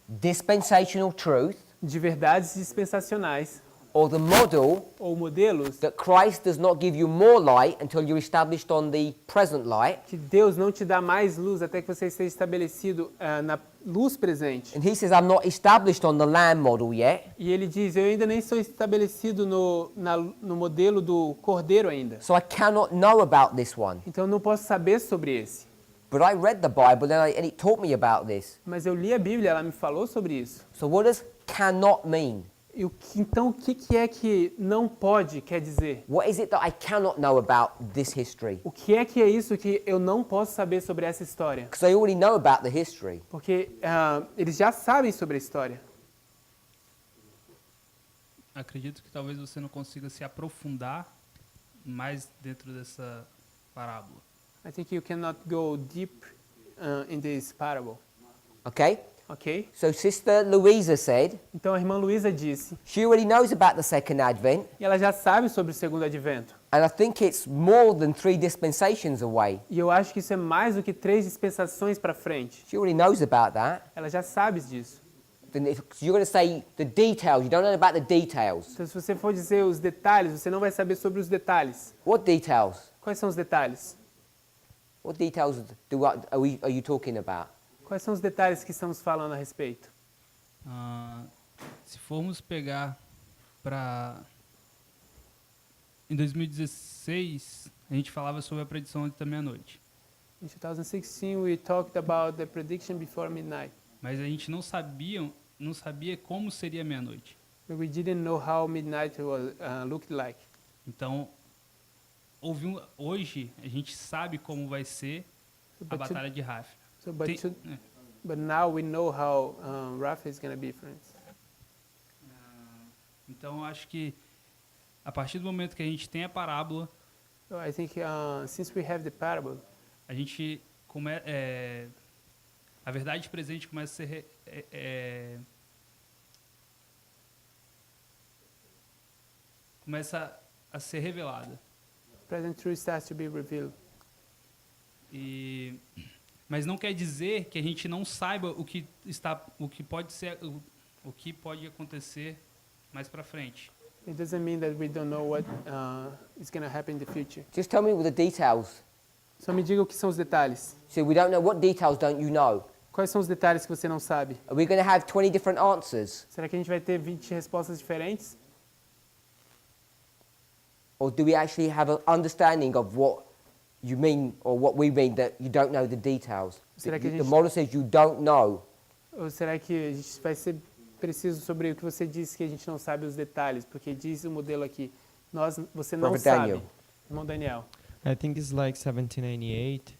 dispensational truth de verdades dispensacionais or the model ou modelos that Christ does not give you more light until you're established on the present light. que Deus não te dá mais luz até que você esteja estabelecido na luz presente. And he says I'm not established on the lamb model yet. E ele diz, eu ainda nem estou estabelecido no modelo do cordeiro ainda. So I cannot know about this one. Então eu não posso saber sobre esse. But I read the Bible and it taught me about this. Mas eu li a Bíblia, ela me falou sobre isso. So what does cannot mean? Então o que é que não pode quer dizer? What is it that I cannot know about this history? O que é isso que eu não posso saber sobre essa história? Because they already know about the history. Porque eles já sabem sobre a história. Acredito que talvez você não consiga se aprofundar mais dentro dessa parábola. I think you cannot go deep in this parable. Okay? Ok? So Sister Louisa said Então a irmã Luísa disse, she already knows about the second advent. e ela já sabe sobre o segundo advento. And I think it's more than 3 dispensations away. E eu acho que isso é mais do que 3 dispensações para frente. She already knows about that. Ela já sabe disso. Then you're going to say the details. You don't know about the details. Então se você for dizer os detalhes, você não vai saber sobre os detalhes. What details? Quais são os detalhes? What details are you talking about? Quais são os detalhes que estamos falando a respeito? Se formos pegar para... Em 2016, a gente falava sobre a predição antes da meia-noite. In 2016 we talked about the prediction before midnight. Mas a gente não sabia como seria a meia-noite. But we didn't know how midnight was, looked like. Então, hoje a gente sabe como vai ser a batalha de Raf. So, but now we know how Rafa is going to be, friends. Então, eu acho que a partir do momento que a gente tem a parábola, So I think since we have the parable, a gente a verdade presente começa a ser começa a ser revelada. Present truth starts to be revealed. Mas não quer dizer que a gente não saiba o que pode acontecer mais para frente. It doesn't mean that we don't know what is going to happen in the future. Just tell me all the details. Só me diga o que são os detalhes. So we don't know what details don't you know? Quais são os detalhes que você não sabe? Are we going to have 20 different answers? Será que a gente vai ter 20 respostas diferentes? Or do we actually have an understanding of what you mean or what we mean that you don't know the details? Será que a The gente- model says you don't know. Ou será que a gente vai ser preciso sobre o que você disse que a gente não sabe os detalhes? Porque diz o modelo aqui, você não Prophet sabe. Daniel. Irmão Daniel. I think it's like 1798.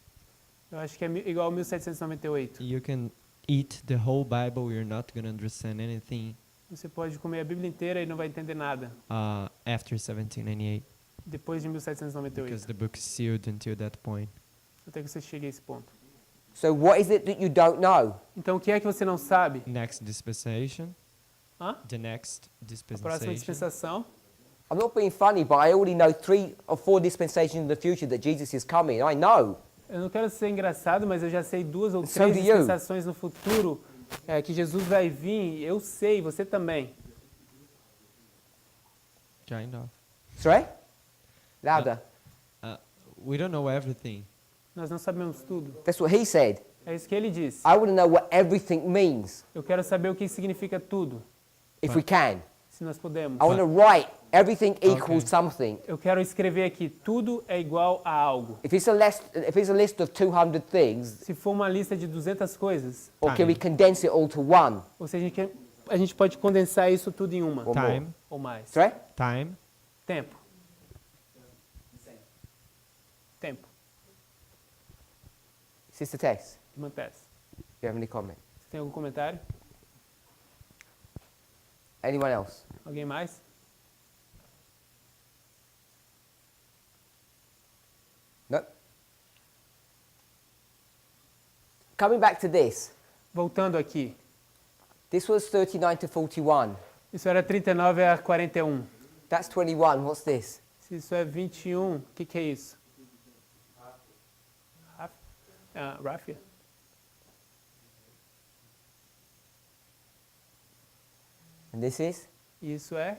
Eu acho que é igual a 1798. You can eat the whole Bible, you're not going to understand anything Você pode comer a Bíblia inteira e não vai entender nada after 1798 depois de 1798. because the book is sealed until that point. Até que você chegue a esse ponto. So what is it that you don't know? Então o que é que você não sabe? Next dispensation. Hã? The next A dispensation. próxima dispensação. I'm not being funny, but I already know 3 or 4 dispensations in the future that Jesus is coming. I know. Eu não quero ser engraçado, mas eu já sei 2 ou So 3 do you. dispensações no futuro que Jesus vai vir. Eu sei, você também. Kind of. Sorry? Louder. We don't know everything. Nós não sabemos tudo. That's what he said. É isso que ele disse. I want to know what everything means, Eu quero saber o que significa tudo, if we can. se nós podemos. I want to write everything equals something. Eu quero escrever aqui, tudo é igual a algo. If it's a list of 200 things, Se for uma lista de 200 coisas, or can we condense it all to one? ou seja, a gente pode condensar isso tudo em uma. Or more? Time. Ou mais. Sorry? Time. Tempo. Tempo. Sister Tess, Irmã Tess, do you have any comment? você tem algum comentário? Anyone else? Alguém mais? No? Coming back to this, Voltando aqui. this was 39 to 41. Isso era 39 a 41. That's 21. What's this? Se isso é 21, o que é isso? Ráfia? And this is? Isso é?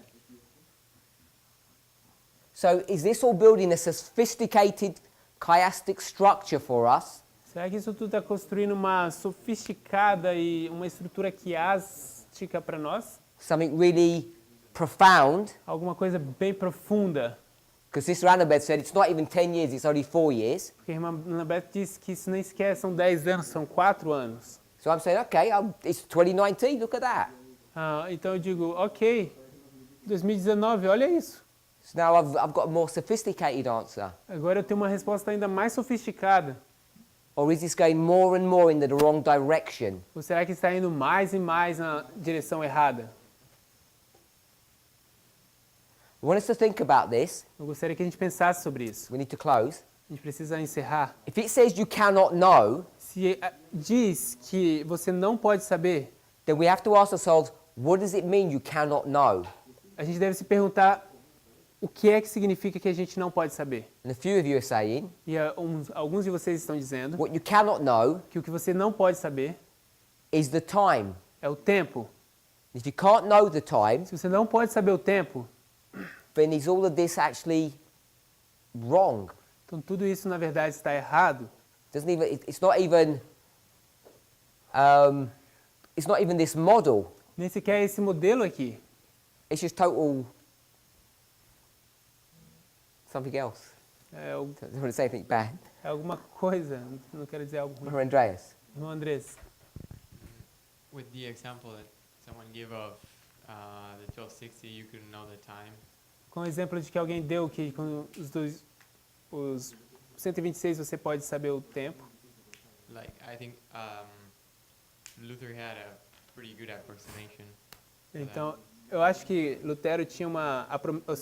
So is this all building a sophisticated chiastic structure for us? Será que isso tudo está construindo uma sofisticada e uma estrutura quiástica para nós? Something really profound? Alguma coisa bem profunda? Because Sister Annabeth said it's not even 10 years, it's only 4 years. Porque a irmã Annabeth disse que isso nem sequer são 10 anos, são 4 anos. So I'm saying, okay, it's 2019, look at that. Então eu digo, ok, 2019, olha isso. So now I've got a more sophisticated answer. Agora eu tenho uma resposta ainda mais sofisticada. Or is this going more and more into the wrong direction? Ou será que está indo mais e mais na direção errada? I want us to think about this. Eu gostaria que a gente pensasse sobre isso. We need to close. A gente precisa encerrar. If it says you cannot know, Se diz que você não pode saber, then we have to ask ourselves, what does it mean you cannot know? a gente deve se perguntar o que é que significa que a gente não pode saber. And a few of you are saying, E alguns de vocês estão dizendo what you cannot know que o que você não pode saber is the time. é o tempo. If you can't know the time, Se você não pode saber o tempo, then is all of this actually wrong? então tudo isso na verdade está errado. It's not even this model. Nem sequer esse modelo aqui. It's just total something else. É, I don't want to say anything bad. é alguma coisa, não quero dizer algo ruim. Or Andreas. Irmão Andrés, With the example that someone gave of the 1260, you could know the time. com o exemplo de que alguém deu que com os 126 você pode saber o tempo. Like, I think Luther had a pretty good approximation. Então, eu acho que Lutero tinha uma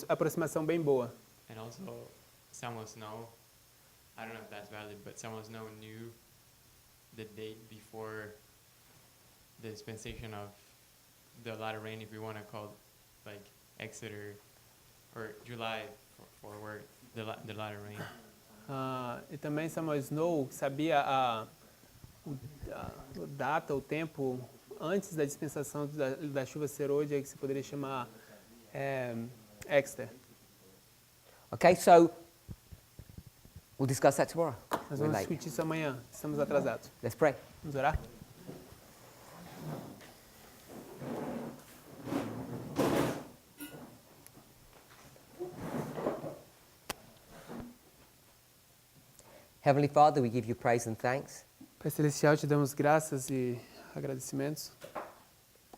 aproximação bem boa. And also, Samuel Snow, I don't know if that's valid, but Samuel Snow knew the date before the dispensation of the latter rain, if we want to call like Exeter or July for where the latter rain. E também Samuel Snow sabia a data, o tempo antes da dispensação da chuva serôdia, que se poderia chamar Exeter. Okay, so we'll discuss that tomorrow. Nós We're vamos late. discutir isso amanhã, estamos atrasados. Let's pray. Vamos orar? Heavenly Father, we give you praise and thanks. Pai Celestial, te damos graças e agradecimentos.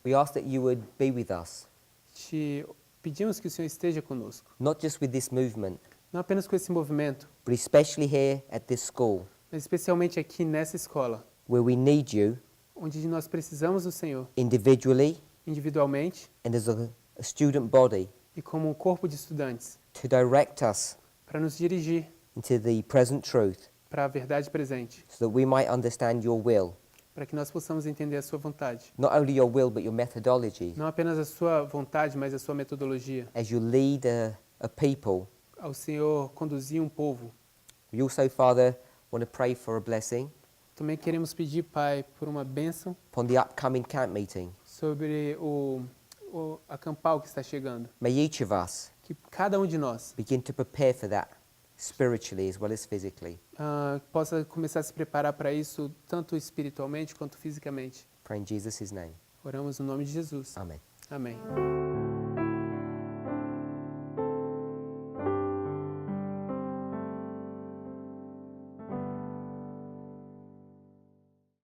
We ask that you would be with us, Te pedimos que o Senhor esteja conosco, not just with this movement, não apenas com esse movimento, but especially here at this school, mas especialmente aqui nessa escola, where we need you onde nós precisamos do Senhor, individually individualmente and as a student body, e como um corpo de estudantes, to direct us para nos dirigir into the present truth, para a verdade presente, so that we might understand your will, para que nós possamos entender a sua vontade. not only your will, but your methodology, Não apenas a sua vontade, mas a sua metodologia. as you lead a people. Ao Senhor conduzir um povo. We also, Father, want to pray for a blessing Também queremos pedir, Pai, por uma bênção upon the upcoming camp meeting. sobre o acampal que está chegando. May each of us Que cada um de nós begin to prepare for that, spiritually as well as physically. Possa começar a se preparar para isso, tanto espiritualmente quanto fisicamente. Pray in Jesus' name. Oramos no nome de Jesus. Amen. Amém.